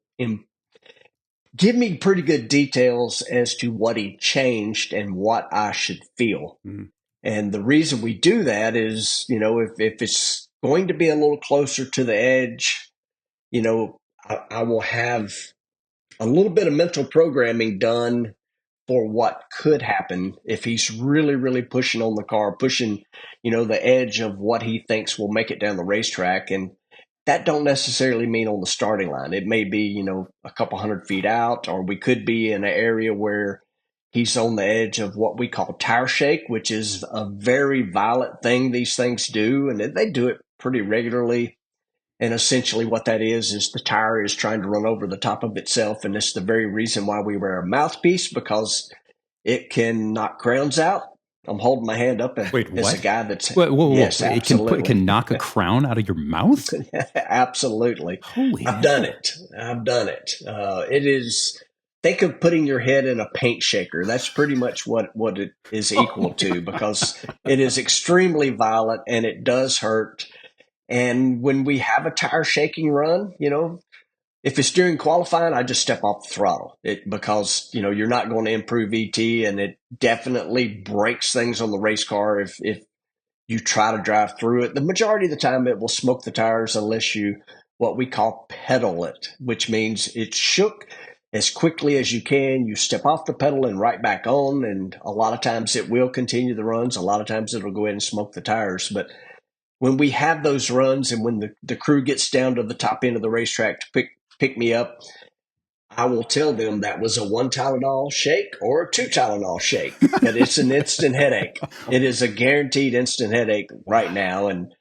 give me pretty good details as to what he changed and what I should feel. Mm. And the reason we do that is, if it's going to be a little closer to the edge, I will have a little bit of mental programming done for what could happen if he's really, really pushing on the car, pushing, the edge of what he thinks will make it down the racetrack. And that don't necessarily mean on the starting line. It may be, a couple 100 feet out, or we could be in an area where he's on the edge of what we call tire shake, which is a very violent thing these things do. And they do it pretty regularly. And essentially what that is the tire is trying to run over the top of itself. And it's the very reason why we wear a mouthpiece, because it can knock crowns out. I'm holding my hand up as a guy that's... Whoa. Yes, it can knock a crown out of your mouth? Absolutely. Holy I've done it. It is... think of putting your head in a paint shaker. That's pretty much what it is equal to, because it is extremely violent and it does hurt. And when we have a tire shaking run, if it's during qualifying, I just step off the throttle because, you're not going to improve ET, and it definitely breaks things on the race car if you try to drive through it. The majority of the time it will smoke the tires unless you, what we call, pedal it, which means it's shook as quickly as you can. You step off the pedal and right back on. And a lot of times it will continue the runs. A lot of times it'll go ahead and smoke the tires. But when we have those runs and when the crew gets down to the top end of the racetrack to pick me up, I will tell them that was a 1 Tylenol shake or a 2 Tylenol shake, but it's an instant headache. It is a guaranteed instant headache right now. And,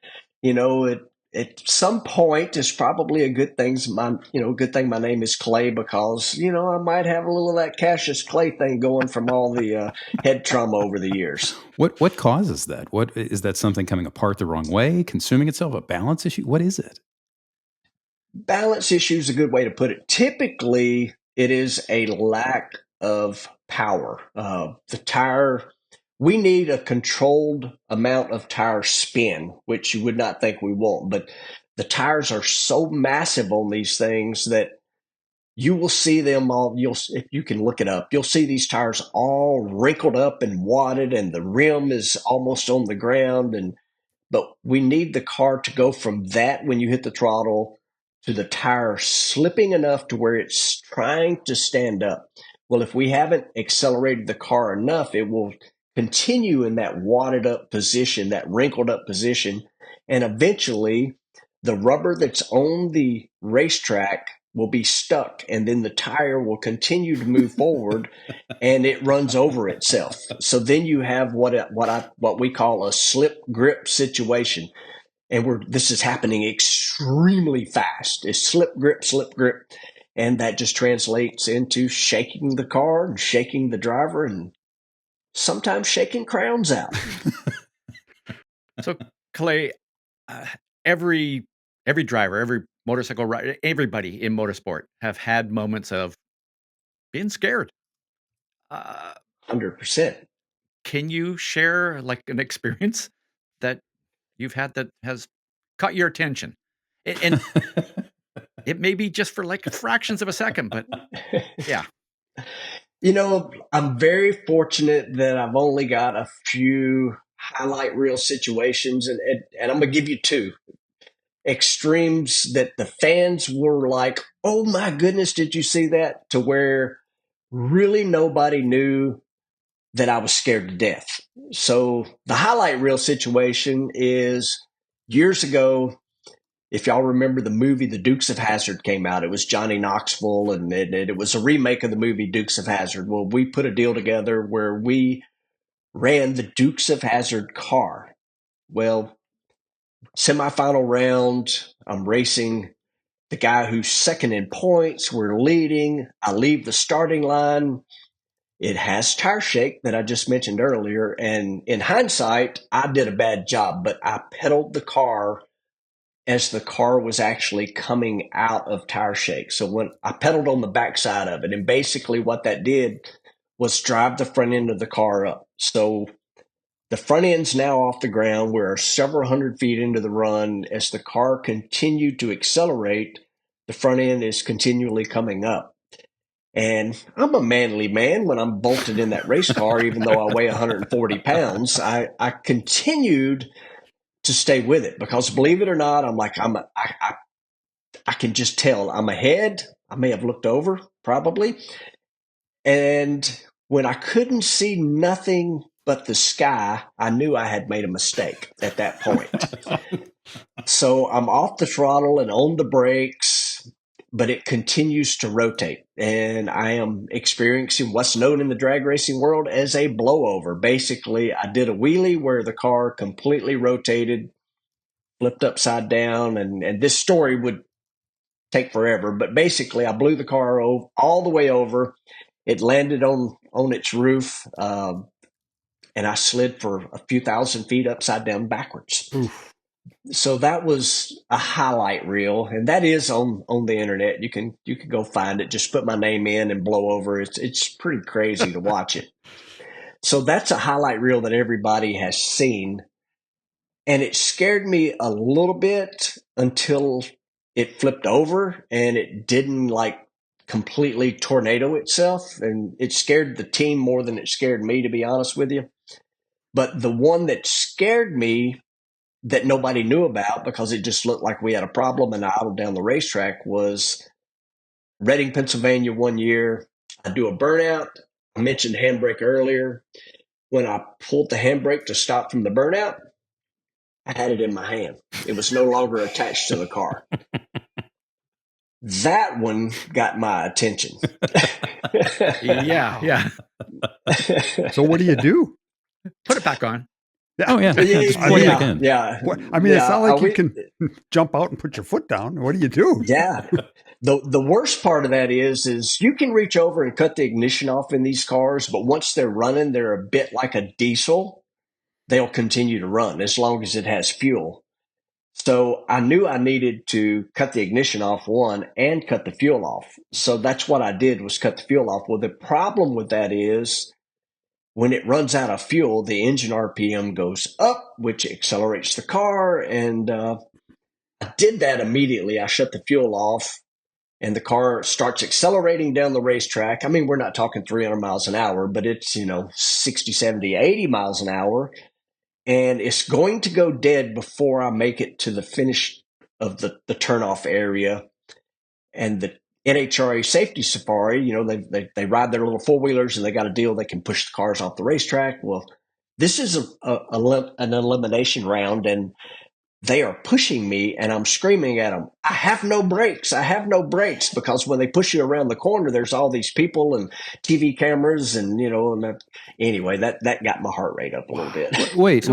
at some point it's probably a good thing my name is Clay, because, I might have a little of that Cassius Clay thing going from all the head trauma over the years. What causes that? What is that? Something coming apart the wrong way, consuming itself, a balance issue? What is it? Balance issue is a good way to put it. Typically, it is a lack of power. The tire, we need a controlled amount of tire spin, which you would not think we want. But the tires are so massive on these things that you will see them all. If you can look it up, you'll see these tires all wrinkled up and wadded, and the rim is almost on the ground. But we need the car to go from that when you hit the throttle to the tire slipping enough to where it's trying to stand up. Well, if we haven't accelerated the car enough, it will continue in that wadded up position, that wrinkled up position. And eventually the rubber that's on the racetrack will be stuck, and then the tire will continue to move forward and it runs over itself. So then you have what we call a slip grip situation. And this is happening extremely fast. It's slip grip. And that just translates into shaking the car and shaking the driver and sometimes shaking crowns out. So, Clay, every driver, every motorcycle rider, everybody in motorsport have had moments of being scared. 100%. Can you share like an experience that you've had that has caught your attention? And it may be just for like fractions of a second, but yeah. I'm very fortunate that I've only got a few highlight reel situations, and I'm going to give you two extremes that the fans were like, oh my goodness, did you see that? To where really nobody knew that I was scared to death. So the highlight reel situation is years ago. If y'all remember the movie The Dukes of Hazzard came out, it was Johnny Knoxville, and it was a remake of the movie Dukes of Hazzard. Well, we put a deal together where we ran the Dukes of Hazzard car. Well, semifinal round, I'm racing the guy who's second in points. We're leading. I leave the starting line. It has tire shake that I just mentioned earlier. And in hindsight, I did a bad job, but I pedaled the car as the car was actually coming out of tire shake. So when I pedaled on the backside of it, and basically what that did was drive the front end of the car up. So the front end's now off the ground. We're several hundred feet into the run. As the car continued to accelerate, the front end is continually coming up. And I'm a manly man when I'm bolted in that race car, even though I weigh 140 pounds. I continued to stay with it because, believe it or not, I'm like, I can just tell I'm ahead. I may have looked over probably. And when I couldn't see nothing but the sky, I knew I had made a mistake at that point. So I'm off the throttle and on the brakes, but it continues to rotate. And I am experiencing what's known in the drag racing world as a blowover. Basically, I did a wheelie where the car completely rotated, flipped upside down, and this story would take forever. But basically, I blew the car all the way over. It landed on its roof, and I slid for a few thousand feet upside down backwards. Oof. So that was a highlight reel, and that is on the internet. You can go find it. Just put my name in and blow over. It's pretty crazy to watch it. So that's a highlight reel that everybody has seen, and it scared me a little bit until it flipped over and it didn't like completely tornado itself, and it scared the team more than it scared me, to be honest with you. But the one that scared me that nobody knew about because it just looked like we had a problem and I idled down the racetrack was Reading, Pennsylvania one year. I do a burnout. I mentioned handbrake earlier. When I pulled the handbrake to stop from the burnout, I had it in my hand. It was no longer attached to the car. That one got my attention. Yeah. So what do you do? Put it back on. Oh yeah, just plug it back in. Yeah. What, I mean, it's not like you can jump out and put your foot down. What do you do? Yeah. The worst part of that is you can reach over and cut the ignition off in these cars, but once they're running, they're a bit like a diesel. They'll continue to run as long as it has fuel. So I knew I needed to cut the ignition off, one, and cut the fuel off. So that's what I did, was cut the fuel off. Well, the problem with that is when it runs out of fuel, the engine RPM goes up, which accelerates the car. And I did that immediately. I shut the fuel off and the car starts accelerating down the racetrack. I mean, we're not talking 300 miles an hour, but it's, 60, 70, 80 miles an hour. And it's going to go dead before I make it to the finish of the turnoff area. And the NHRA safety safari, they ride their little four-wheelers and they got a deal they can push the cars off the racetrack. Well, this is an elimination round, and they are pushing me, and I'm screaming at them, I have no brakes, because when they push you around the corner, there's all these people and TV cameras, and anyway, that got my heart rate up a little bit. Wait.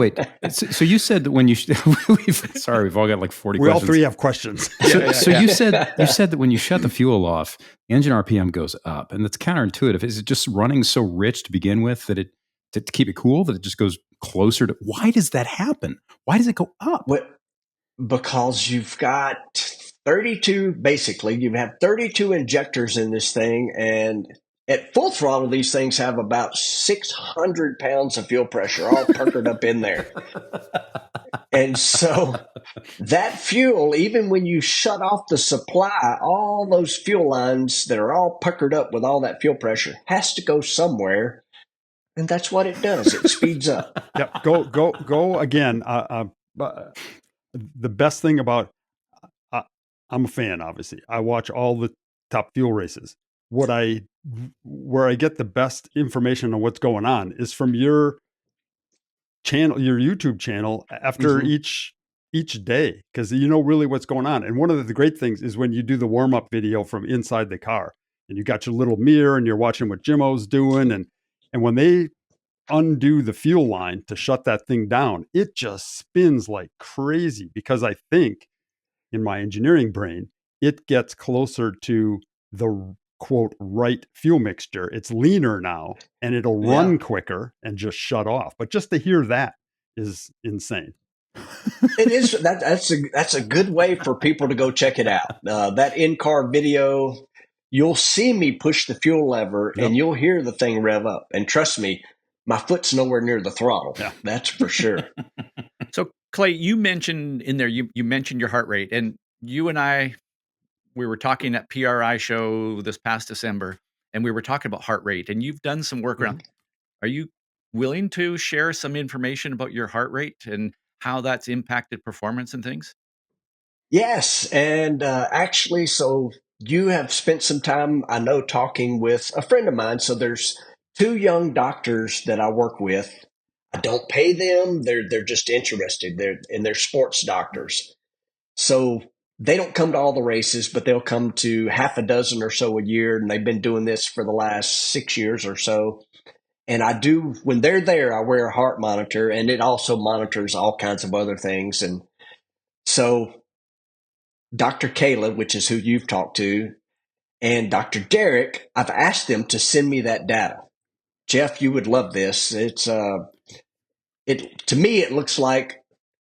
So you said that when you sorry, we've all got like 40 We questions. all three have questions. So you said that when you shut the fuel off, the engine RPM goes up, and that's counterintuitive. Is it just running so rich to begin with that to keep it cool that it just goes closer to? Why does that happen? Why does it go up? Because you've got 32, basically, you have 32 injectors in this thing, and at full throttle, these things have about 600 pounds of fuel pressure all puckered up in there. And so that fuel, even when you shut off the supply, all those fuel lines that are all puckered up with all that fuel pressure has to go somewhere. And that's what it does. It speeds up. Yep. Go again. The best thing about, I'm a fan, obviously. I watch all the top fuel races. Where I get the best information on what's going on is from your channel, your YouTube channel, after each day, because you know really what's going on. And one of the great things is when you do the warm-up video from inside the car, and you got your little mirror and you're watching what Jimo's doing, and when they undo the fuel line to shut that thing down, it just spins like crazy, because I think in my engineering brain, it gets closer to the quote right fuel mixture. It's leaner now and it'll run quicker and just shut off. But just to hear that is insane. It is. That's a good way for people to go check it out. That in-car video, you'll see me push the fuel lever and you'll hear the thing rev up. And trust me, my foot's nowhere near the throttle. Yeah. That's for sure. So Clay, you mentioned in there, you mentioned your heart rate, and you and I, we were talking at PRI show this past December, and we were talking about heart rate, and you've done some work around. Are you willing to share some information about your heart rate and how that's impacted performance and things? Yes. And actually, so you have spent some time, I know, talking with a friend of mine. So there's two young doctors that I work with. I don't pay them. They're just interested. They're sports doctors. So they don't come to all the races, but they'll come to half a dozen or so a year. And they've been doing this for the last 6 years or so. And I do, when they're there, I wear a heart monitor, and it also monitors all kinds of other things. And so Dr. Kayla, which is who you've talked to, and Dr. Derek, I've asked them to send me that data. Jeff, you would love this. It's to me, it looks like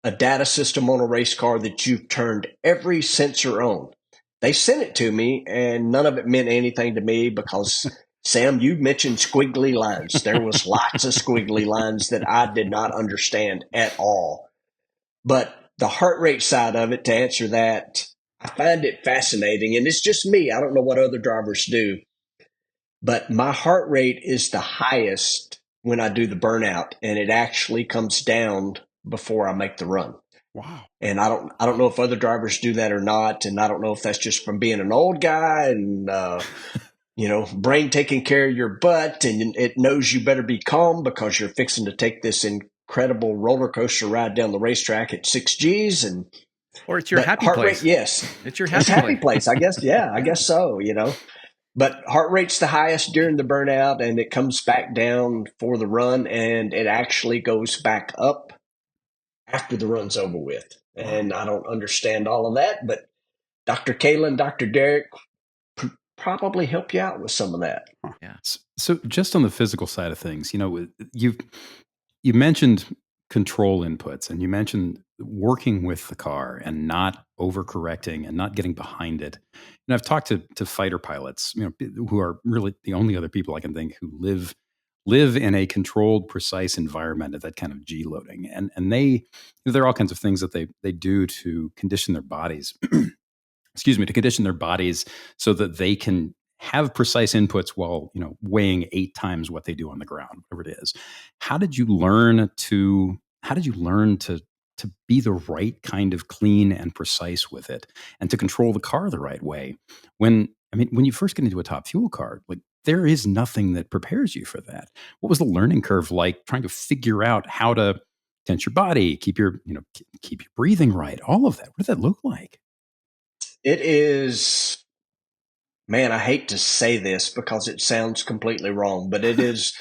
a data system on a race car that you've turned every sensor on. They sent it to me, and none of it meant anything to me because, Sam, you mentioned squiggly lines. There was lots of squiggly lines that I did not understand at all. But the heart rate side of it, to answer that, I find it fascinating. And it's just me. I don't know what other drivers do. But my heart rate is the highest when I do the burnout, and it actually comes down before I make the run. Wow. And I don't know if other drivers do that or not. And I don't know if that's just from being an old guy and, brain taking care of your butt, and it knows you better be calm because you're fixing to take this incredible roller coaster ride down the racetrack at 6 Gs. Or it's your happy heart place. Rate, yes. It's your It's happy happy place. I guess. Yeah, I guess so, But heart rate's the highest during the burnout, and it comes back down for the run, and it actually goes back up after the run's over with. And I don't understand all of that, but Dr. Kayla and Dr. Derek probably help you out with some of that. Yeah. So just on the physical side of things, you mentioned control inputs, and you mentioned working with the car and not overcorrecting and not getting behind it. And I've talked to fighter pilots, who are really the only other people I can think who live in a controlled, precise environment at that kind of G loading. And there are all kinds of things that they do to condition their bodies, to condition their bodies so that they can have precise inputs while, weighing 8 times what they do on the ground, whatever it is. How did you learn to be the right kind of clean and precise with it and to control the car the right way? When you first get into a top fuel car, like, there is nothing that prepares you for that. What was the learning curve like, trying to figure out how to tense your body, keep your breathing right, all of that? What did that look like? It is, man, I hate to say this because it sounds completely wrong, but it is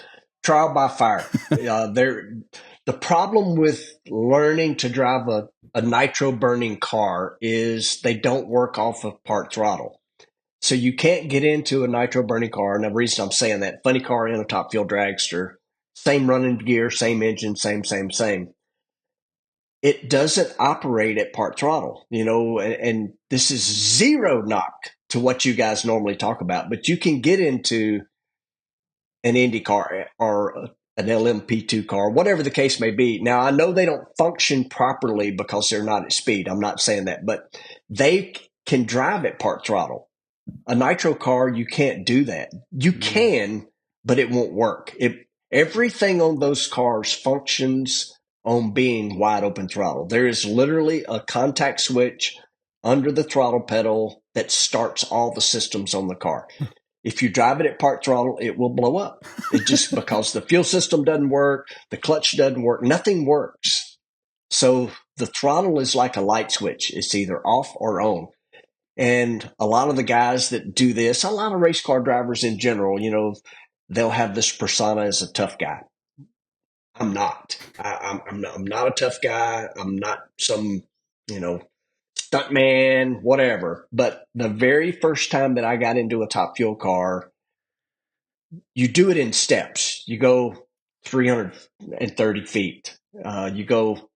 trial by fire. The problem with learning to drive a nitro burning car is they don't work off of part throttle. So you can't get into a nitro burning car. And the reason I'm saying that, funny car in a top fuel dragster, same running gear, same engine, same. It doesn't operate at part throttle, and this is zero knock to what you guys normally talk about, but you can get into an Indy car or an LMP2 car, whatever the case may be. Now, I know they don't function properly because they're not at speed. I'm not saying that, but they can drive at part throttle. A nitro car, you can't do that. You can, but it won't work. Everything on those cars functions on being wide open throttle. There is literally a contact switch under the throttle pedal that starts all the systems on the car. If you drive it at part throttle, it will blow up. It's just because the fuel system doesn't work, the clutch doesn't work, nothing works. So the throttle is like a light switch. It's either off or on. And a lot of the guys that do this, a lot of race car drivers in general, they'll have this persona as a tough guy. I'm not. I'm not a tough guy. I'm not some, stuntman, whatever. But the very first time that I got into a top fuel car, you do it in steps. You go 330 feet. You go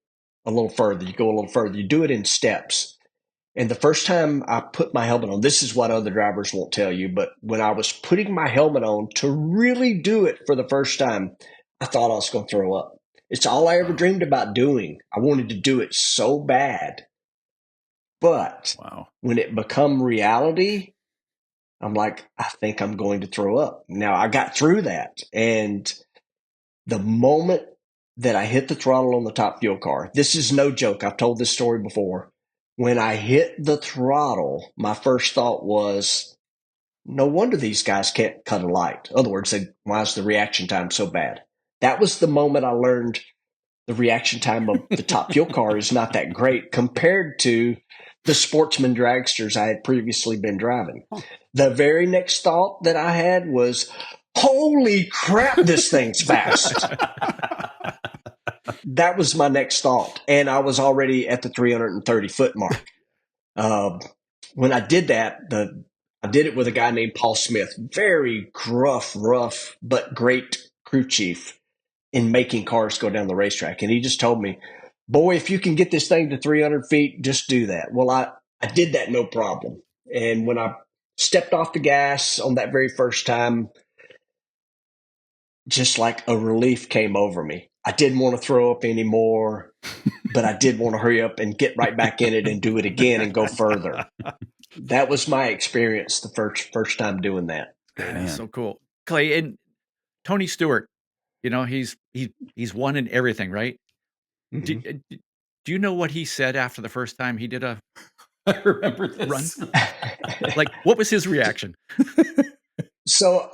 a little further. You go a little further. You do it in steps. And the first time I put my helmet on, this is what other drivers won't tell you, but when I was putting my helmet on to really do it for the first time, I thought I was going to throw up. It's all I ever dreamed about doing. I wanted to do it so bad. But when it become reality, I'm like, I think I'm going to throw up. Now, I got through that. And the moment that I hit the throttle on the top fuel car, this is no joke. I've told this story before. When I hit the throttle, my first thought was, no wonder these guys can't cut a light. In other words, why is the reaction time so bad? That was the moment I learned the reaction time of the top fuel car is not that great compared to the sportsman dragsters I had previously been driving. The very next thought that I had was, holy crap, this thing's fast. That was my next thought. And I was already at the 330 foot mark. When I did that, I did it with a guy named Paul Smith, very gruff, rough, but great crew chief in making cars go down the racetrack. And he just told me, boy, if you can get this thing to 300 feet, just do that. Well, I did that no problem. And when I stepped off the gas on that very first time, just like a relief came over me. I didn't want to throw up anymore, but I did want to hurry up and get right back in it and do it again and go further. That was my experience the first time doing that. That's so cool. Clay, and Tony Stewart, he's won in everything, right? Mm-hmm. Do you know what he said after the first time he did a I remember this. run? Like, what was his reaction? So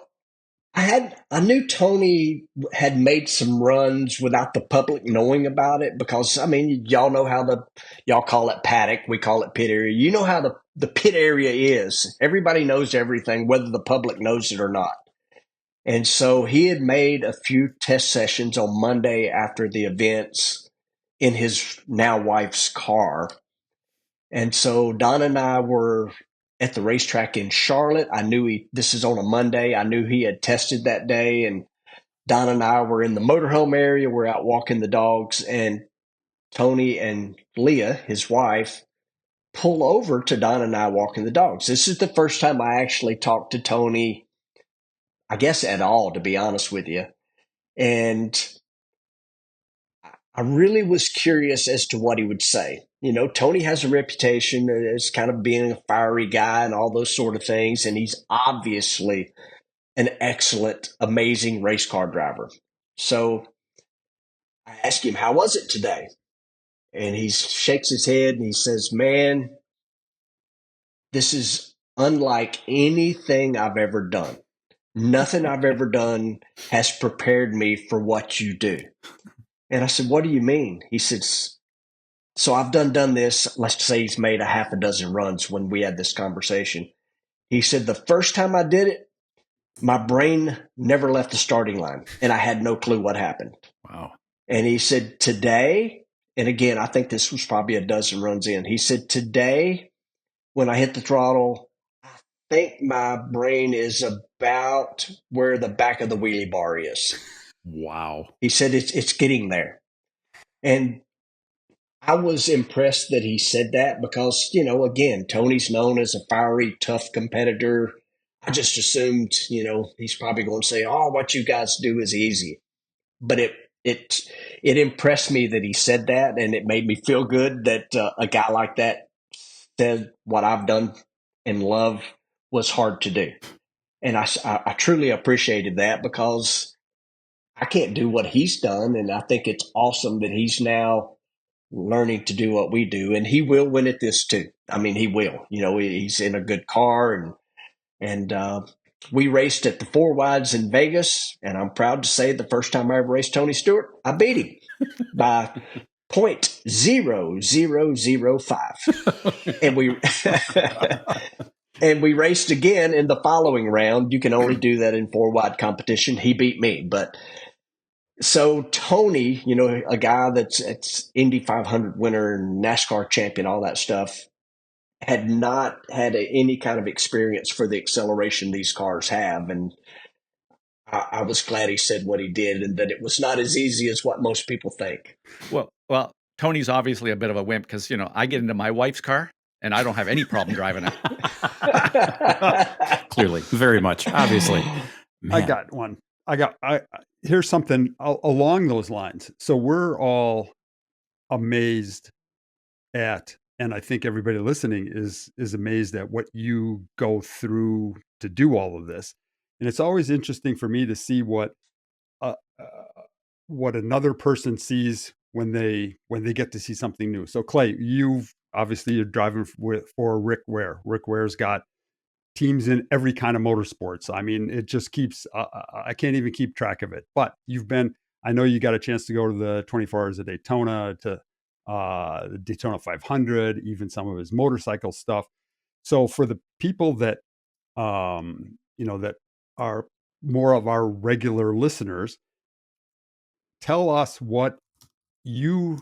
I knew Tony had made some runs without the public knowing about it because, I mean, y'all know how y'all call it paddock. We call it pit area. You know how the pit area is. Everybody knows everything, whether the public knows it or not. And so he had made a few test sessions on Monday after the events in his now wife's car. And so Don and I were at the racetrack in Charlotte. I knew this is on a Monday. I knew he had tested that day. And Don and I were in the motorhome area. We're out walking the dogs. And Tony and Leah, his wife, pull over to Don and I walking the dogs. This is the first time I actually talked to Tony, I guess, at all, to be honest with you. And I really was curious as to what he would say. Tony has a reputation as kind of being a fiery guy and all those sort of things. And he's obviously an excellent, amazing race car driver. So I asked him, how was it today? And he shakes his head and he says, man, this is unlike anything I've ever done. Nothing I've ever done has prepared me for what you do. And I said, what do you mean? He said, so I've done this. Let's say he's made a half a dozen runs when we had this conversation. He said, the first time I did it, my brain never left the starting line and I had no clue what happened. Wow. And he said, today, and again, I think this was probably a dozen runs in. He said, today, when I hit the throttle, I think my brain is about where the back of the wheelie bar is. Wow. He said, it's getting there. And I was impressed that he said that because, again, Tony's known as a fiery, tough competitor. I just assumed, he's probably going to say, oh, what you guys do is easy. But it impressed me that he said that, and it made me feel good that a guy like that said what I've done and love was hard to do. And I truly appreciated that because I can't do what he's done. And I think it's awesome that he's now learning to do what we do, and he will win at this too. I mean, he will. He's in a good car, and we raced at the four wides in Vegas, and I'm proud to say the first time I ever raced Tony Stewart, I beat him by 0.0005, and we and we raced again in the following round. You can only do that in four wide competition. He beat me, but. So Tony, a guy that's Indy 500 winner, NASCAR champion, all that stuff, had not had any kind of experience for the acceleration these cars have. And I was glad he said what he did and that it was not as easy as what most people think. Well, Tony's obviously a bit of a wimp because, I get into my wife's car and I don't have any problem driving it. Clearly, very much, obviously. Man. I got one. Here's something along those lines. So we're all amazed at, and I think everybody listening is amazed at what you go through to do all of this. And it's always interesting for me to see what another person sees when they get to see something new. So Clay, you're driving for Rick Ware. Rick Ware's got teams in every kind of motorsports. I mean, it just keeps, I can't even keep track of it, but I know you got a chance to go to the 24 Hours of Daytona, to the Daytona 500, even some of his motorcycle stuff. So for the people that, that are more of our regular listeners, tell us what you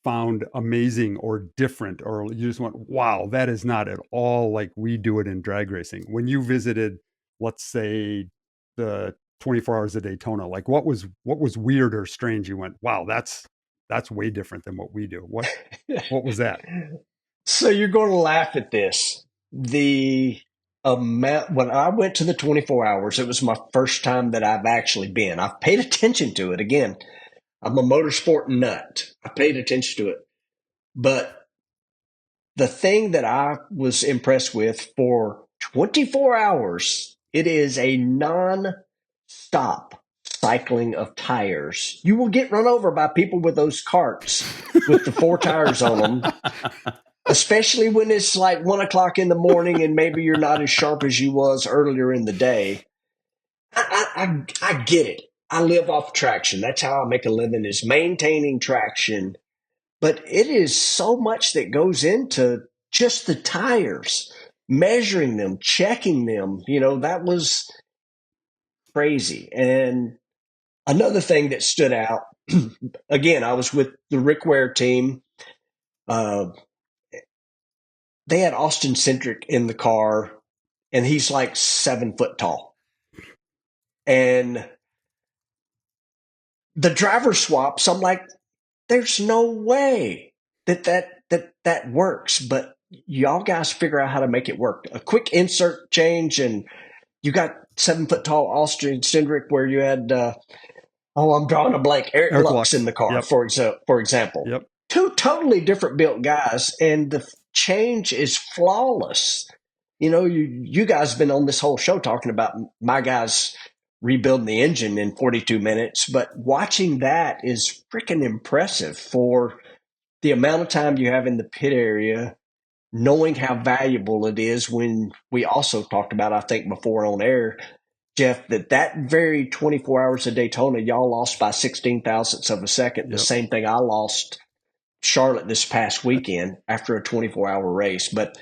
found amazing or different, or you just went, wow, that is not at all like we do it in drag racing. When you visited, let's say, the 24 Hours of Daytona, like what was weird or strange? You went, wow, that's That's way different than what we do. What was that? So you're going to laugh at this. The amount, when I went to the 24 hours, it was my first time that I've actually been. I've paid attention to it. Again, I'm a motorsport nut. I paid attention to it. But the thing that I was impressed with for 24 hours, it is a non-stop cycling of tires. You will get run over by people with those carts with the 4 tires on them, especially when it's like 1 o'clock in the morning and maybe you're not as sharp as you was earlier in the day. I get it. I live off traction. That's how I make a living, is maintaining traction. But it is so much that goes into just the tires, measuring them, checking them. That was crazy. And another thing that stood out, again, I was with the Rick Ware team. They had Austin Centric in the car, and he's like 7 foot tall. And the driver swaps, I'm like, there's no way that works. But y'all guys figure out how to make it work. A quick insert change, and you got 7 foot tall Austin Cindric, where you had I'm drawing a blank, Eric Lux in the car, Yep. for example. Yep. 2 totally different built guys, and the change is flawless. You guys have been on this whole show talking about my guys rebuilding the engine in 42 minutes, but watching that is freaking impressive for the amount of time you have in the pit area, knowing how valuable it is. When we also talked about, I think before on air, Jeff, that very 24 hours of Daytona, y'all lost by 16 thousandths of a second. The same thing I lost Charlotte this past weekend after a 24-hour race. But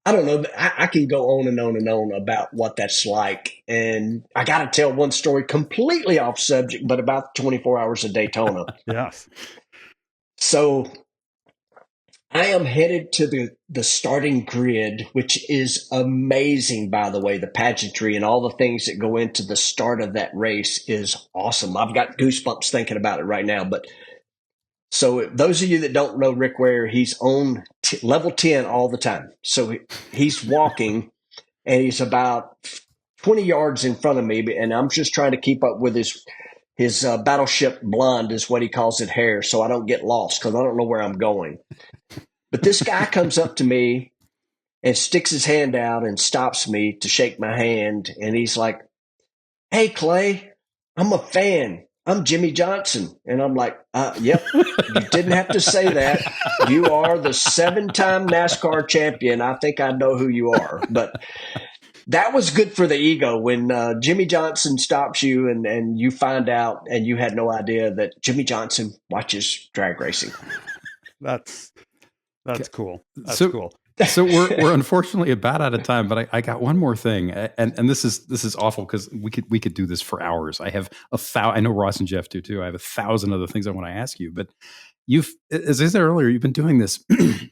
I don't know. I can go on and on and on about what that's like. And I got to tell one story completely off subject, but about 24 hours of Daytona. Yes. So I am headed to the starting grid, which is amazing, by the way. The pageantry and all the things that go into the start of that race is awesome. I've got goosebumps thinking about it right now. But so those of you that don't know Rick Ware, he's on level 10 all the time. So he's walking, and he's about 20 yards in front of me, and I'm just trying to keep up with his battleship blonde, is what he calls it, hair, so I don't get lost because I don't know where I'm going. But this guy comes up to me and sticks his hand out and stops me to shake my hand, and he's like, "Hey, Clay, I'm a fan. I'm Jimmy Johnson." And I'm like, yep, you didn't have to say that. You are the 7-time NASCAR champion. I think I know who you are. But that was good for the ego when Jimmy Johnson stops you and you find out, and you had no idea that Jimmy Johnson watches drag racing. That's cool. That's So- cool. So we're unfortunately about out of time, but I got one more thing, and this is awful because we could do this for hours. I have I know Ross and Jeff do too. I have 1,000 other things I want to ask you, but as I said earlier, you've been doing this. You've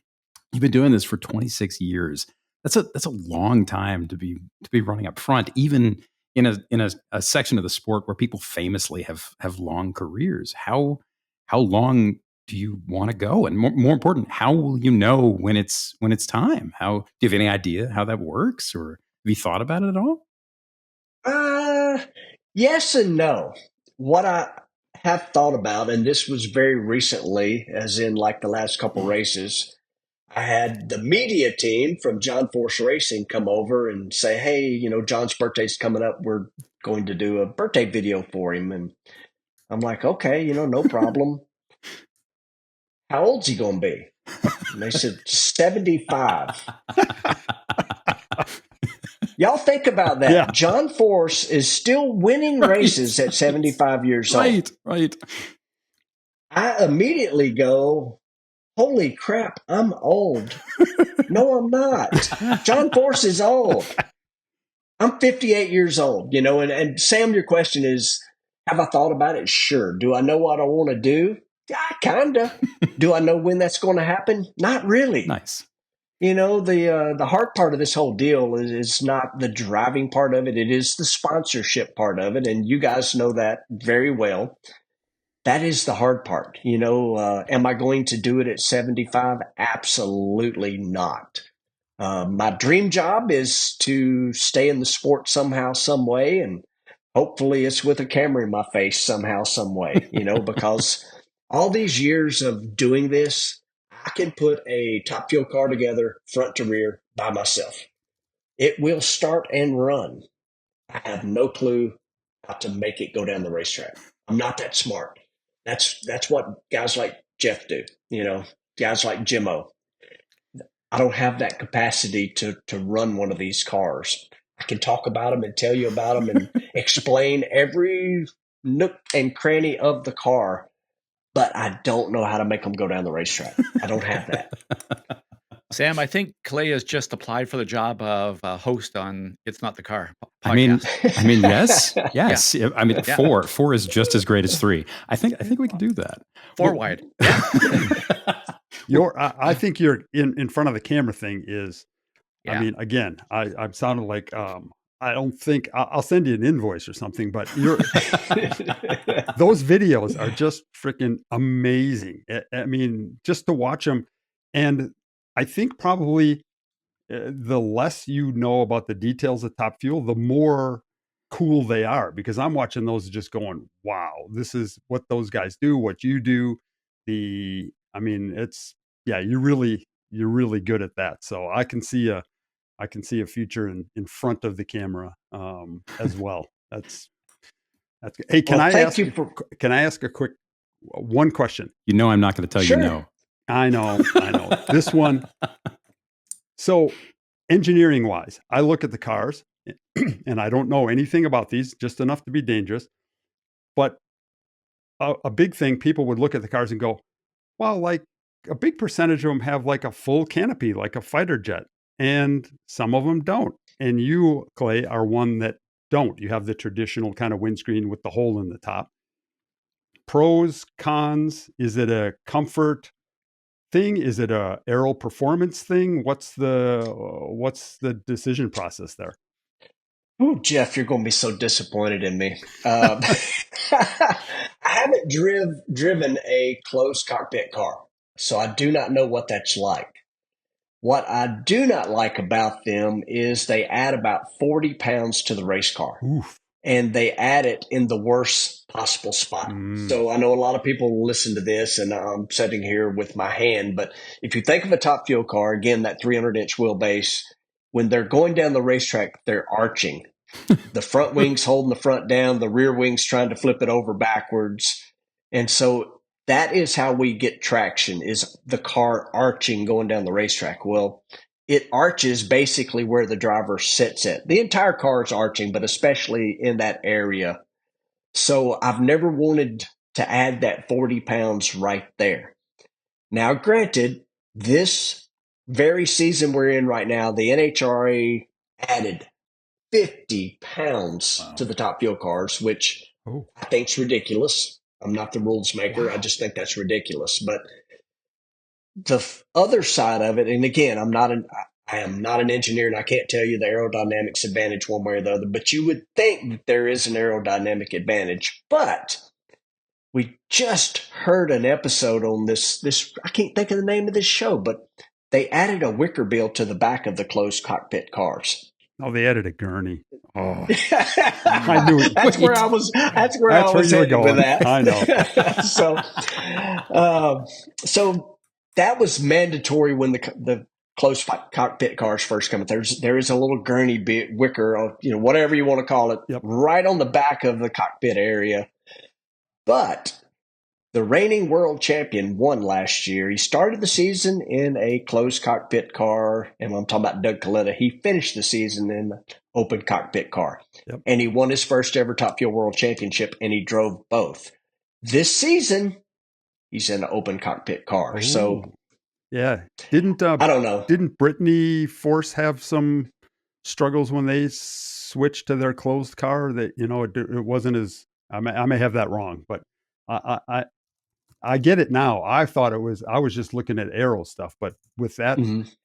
been doing this for 26 years. That's a long time to be running up front, even in a section of the sport where people famously have long careers. How long do you want to go? And more important, how will you know when it's time? Do you have any idea how that works, or have you thought about it at all? Yes and no. What I have thought about, and this was very recently, as in like the last couple races, I had the media team from John Force Racing come over and say, "Hey, John's birthday's coming up. We're going to do a birthday video for him." And I'm like, "Okay, no problem." How old's he going to be? And they said 75. Y'all think about that. Yeah. John Force is still winning races at 75 years old. Right. I immediately go, holy crap, I'm old. No, I'm not. John Force is old. I'm 58 years old, and Sam, your question is, have I thought about it? Sure. Do I know what I want to do? Yeah, kinda. Do I know when that's going to happen? Not really. Nice. The hard part of this whole deal is not the driving part of it. It is the sponsorship part of it. And you guys know that very well. that is the hard part. Am I going to do it at 75? Absolutely not. My dream job is to stay in the sport somehow, some way, and hopefully it's with a camera in my face somehow, some way, because all these years of doing this, I can put a Top Fuel car together front to rear by myself. It will start and run. I have no clue how to make it go down the racetrack. I'm not that smart. That's what guys like Jeff do, guys like Jimmo. I don't have that capacity to run one of these cars. I can talk about them and tell you about them and explain every nook and cranny of the car, but I don't know how to make them go down the racetrack. I don't have that. Sam, I think Clay has just applied for the job of host on It's Not the Car I mean, podcast. yes. I mean, four is just as great as 3. I think we can do that. 4 wide. I think you're in front of the camera thing is, Yeah. I mean, again, I'm sounding like, I don't think I'll send you an invoice or something, but those videos are just freaking amazing. I mean, just to watch them. And I think probably the less you know about the details of Top Fuel, the more cool they are, because I'm watching those just going, wow, this is what those guys do, what you do. You're really good at that. So I can see a future in front of the camera as well. That's good. Hey, can I ask a quick one question? I'm not going to tell you no. I know. This one. So engineering wise, I look at the cars and I don't know anything about these, just enough to be dangerous. But a big thing, people would look at the cars and go, well, like a big percentage of them have like a full canopy, like a fighter jet. And some of them don't. And you, Clay, are one that don't. You have the traditional kind of windscreen with the hole in the top. Pros, cons, is it a comfort thing? Is it a aero performance thing? What's the decision process there? Oh, Jeff, you're going to be so disappointed in me. I haven't driven a closed cockpit car, so I do not know what that's like. What I do not like about them is they add about 40 pounds to the race car. Oof. And they add it in the worst possible spot. So I know a lot of people listen to this, and I'm sitting here with my hand. But if you think of a Top Fuel car, again, that 300-inch wheelbase, when they're going down the racetrack, they're arching. The front wing's holding the front down, the rear wing's trying to flip it over backwards. And so that is how we get traction, is the car arching going down the racetrack. Well, it arches basically where the driver sits at. The entire car is arching, but especially in that area. So I've never wanted to add that 40 pounds right there. Now, granted, this very season we're in right now, the NHRA added 50 pounds to the Top Fuel cars, which I think is ridiculous. I'm not the rules maker. Wow. I just think that's ridiculous. But the other side of it, and again, I am not an engineer, and I can't tell you the aerodynamics advantage one way or the other, but you would think that there is an aerodynamic advantage. But we just heard an episode on this, I can't think of the name of this show, but they added a wicker bill to the back of the closed cockpit cars. Oh, they added a gurney. Oh, I knew it. That's where I was heading with that. I know. So that was mandatory when the closed cockpit cars first come. There is a little gurney wicker, or whatever you want to call it, right on the back of the cockpit area. But the reigning world champion won last year. He started the season in a closed cockpit car, and I'm talking about Doug Coletta. He finished the season in an open cockpit car, and he won his first ever Top Fuel World Championship, and he drove both. This season, he's in an open cockpit car. Ooh. So, yeah, I don't know. Didn't Brittany Force have some struggles when they switched to their closed car? That it wasn't as I may have that wrong, but I get it now. I was just looking at aero stuff, but with that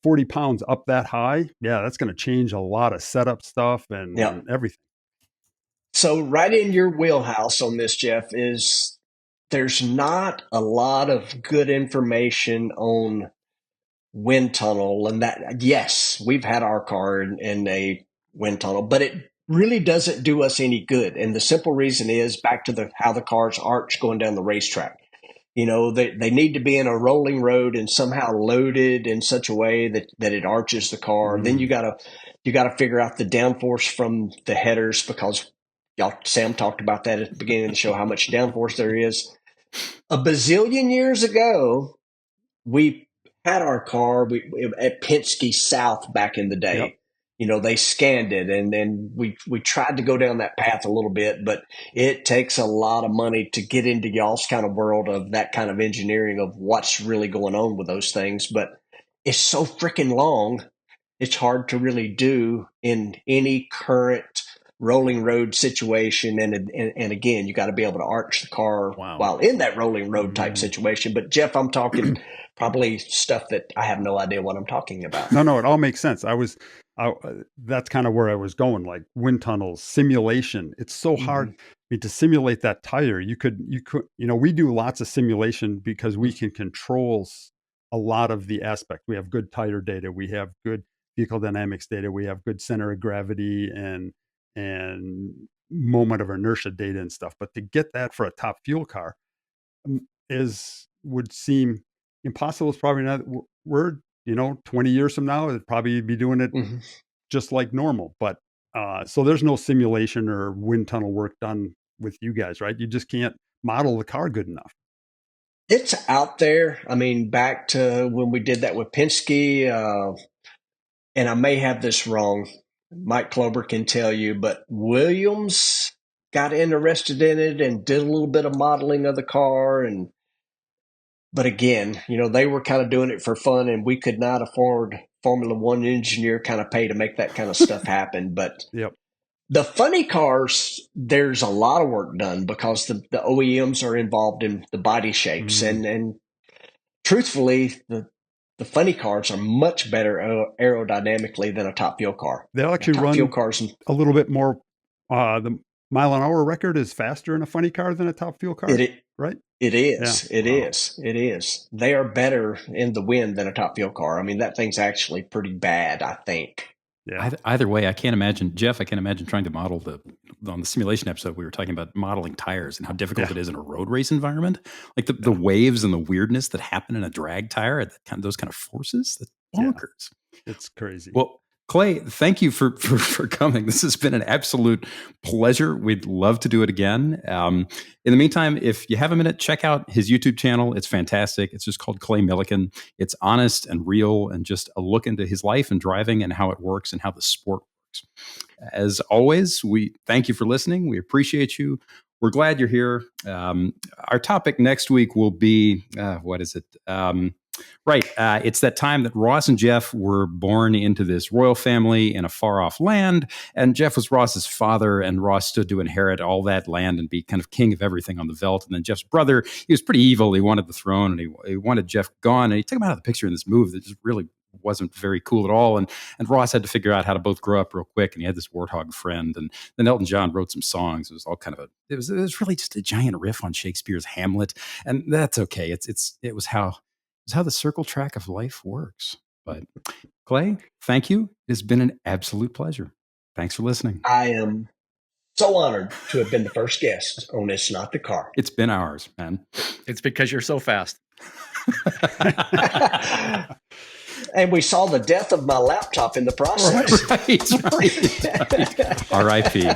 40 pounds up that high, that's going to change a lot of setup stuff and everything. So right in your wheelhouse on this, Jeff, is there's not a lot of good information on wind tunnel, and that, yes, we've had our car in a wind tunnel, but it really doesn't do us any good. And the simple reason is back to how the cars arch going down the racetrack. They need to be in a rolling road and somehow loaded in such a way that it arches the car. Then you gotta figure out the downforce from the headers, because Sam talked about that at the beginning of the show, how much downforce there is. A bazillion years ago, we had our car at Penske South back in the day. Yep. They scanned it, and then we tried to go down that path a little bit, but it takes a lot of money to get into y'all's kind of world of that kind of engineering of what's really going on with those things. But it's so freaking long, it's hard to really do in any current rolling road situation. And again, you got to be able to arch the car while in that rolling road type situation. But Jeff, I'm talking probably stuff that I have no idea what I'm talking about. No, it all makes sense. That's kind of where I was going, like wind tunnels, simulation. It's so hard. I mean, to simulate that tire, you could, we do lots of simulation because we can control a lot of the aspect. We have good tire data. We have good vehicle dynamics data. We have good center of gravity and moment of inertia data and stuff. But to get that for a top fuel car would seem impossible. It's probably not. We're 20 years from now, it'd probably be doing it just like normal. But so there's no simulation or wind tunnel work done with you guys, right? You just can't model the car good enough. It's out there. I mean, back to when we did that with Penske, and I may have this wrong. Mike Klober can tell you, but Williams got interested in it and did a little bit of modeling of the car. But again, they were kind of doing it for fun, and we could not afford Formula One engineer kind of pay to make that kind of stuff happen. But the funny cars, there's a lot of work done because the OEMs are involved in the body shapes. And truthfully, the funny cars are much better aerodynamically than a top fuel car. They'll actually run fuel cars a little bit more. The mile an hour record is faster in a funny car than a top fuel car, right? It is. Yeah. It is. They are better in the wind than a top fuel car. I mean, that thing's actually pretty bad, I think. Yeah. Either way, I can't imagine, Jeff, I can't imagine trying to model on the simulation episode, we were talking about modeling tires and how difficult it is in a road race environment. Like the waves and the weirdness that happen in a drag tire, those kind of forces, that's bonkers. Yeah. It's crazy. Well, Clay, thank you for coming. This has been an absolute pleasure. We'd love to do it again. In the meantime, if you have a minute, check out his YouTube channel. It's fantastic. It's just called Clay Millican. It's honest and real and just a look into his life and driving and how it works and how the sport works. As always, we thank you for listening. We appreciate you. We're glad you're here. Our topic next week will be, what is it? It's that time that Ross and Jeff were born into this royal family in a far-off land, and Jeff was Ross's father, and Ross stood to inherit all that land and be kind of king of everything on the veldt. And then Jeff's brother, he was pretty evil. He wanted the throne, and he wanted Jeff gone, and he took him out of the picture in this move that just really wasn't very cool at all. And Ross had to figure out how to both grow up real quick, and he had this warthog friend. And then Elton John wrote some songs. It was all kind of it was really just a giant riff on Shakespeare's Hamlet, and that's okay. It was how the circle track of life works. But Clay, thank you. It's been an absolute pleasure. Thanks for listening. I am so honored to have been the first guest on It's Not the Car. It's been ours, man. It's because you're so fast. And we saw the death of my laptop in the process. Right. R.I.P.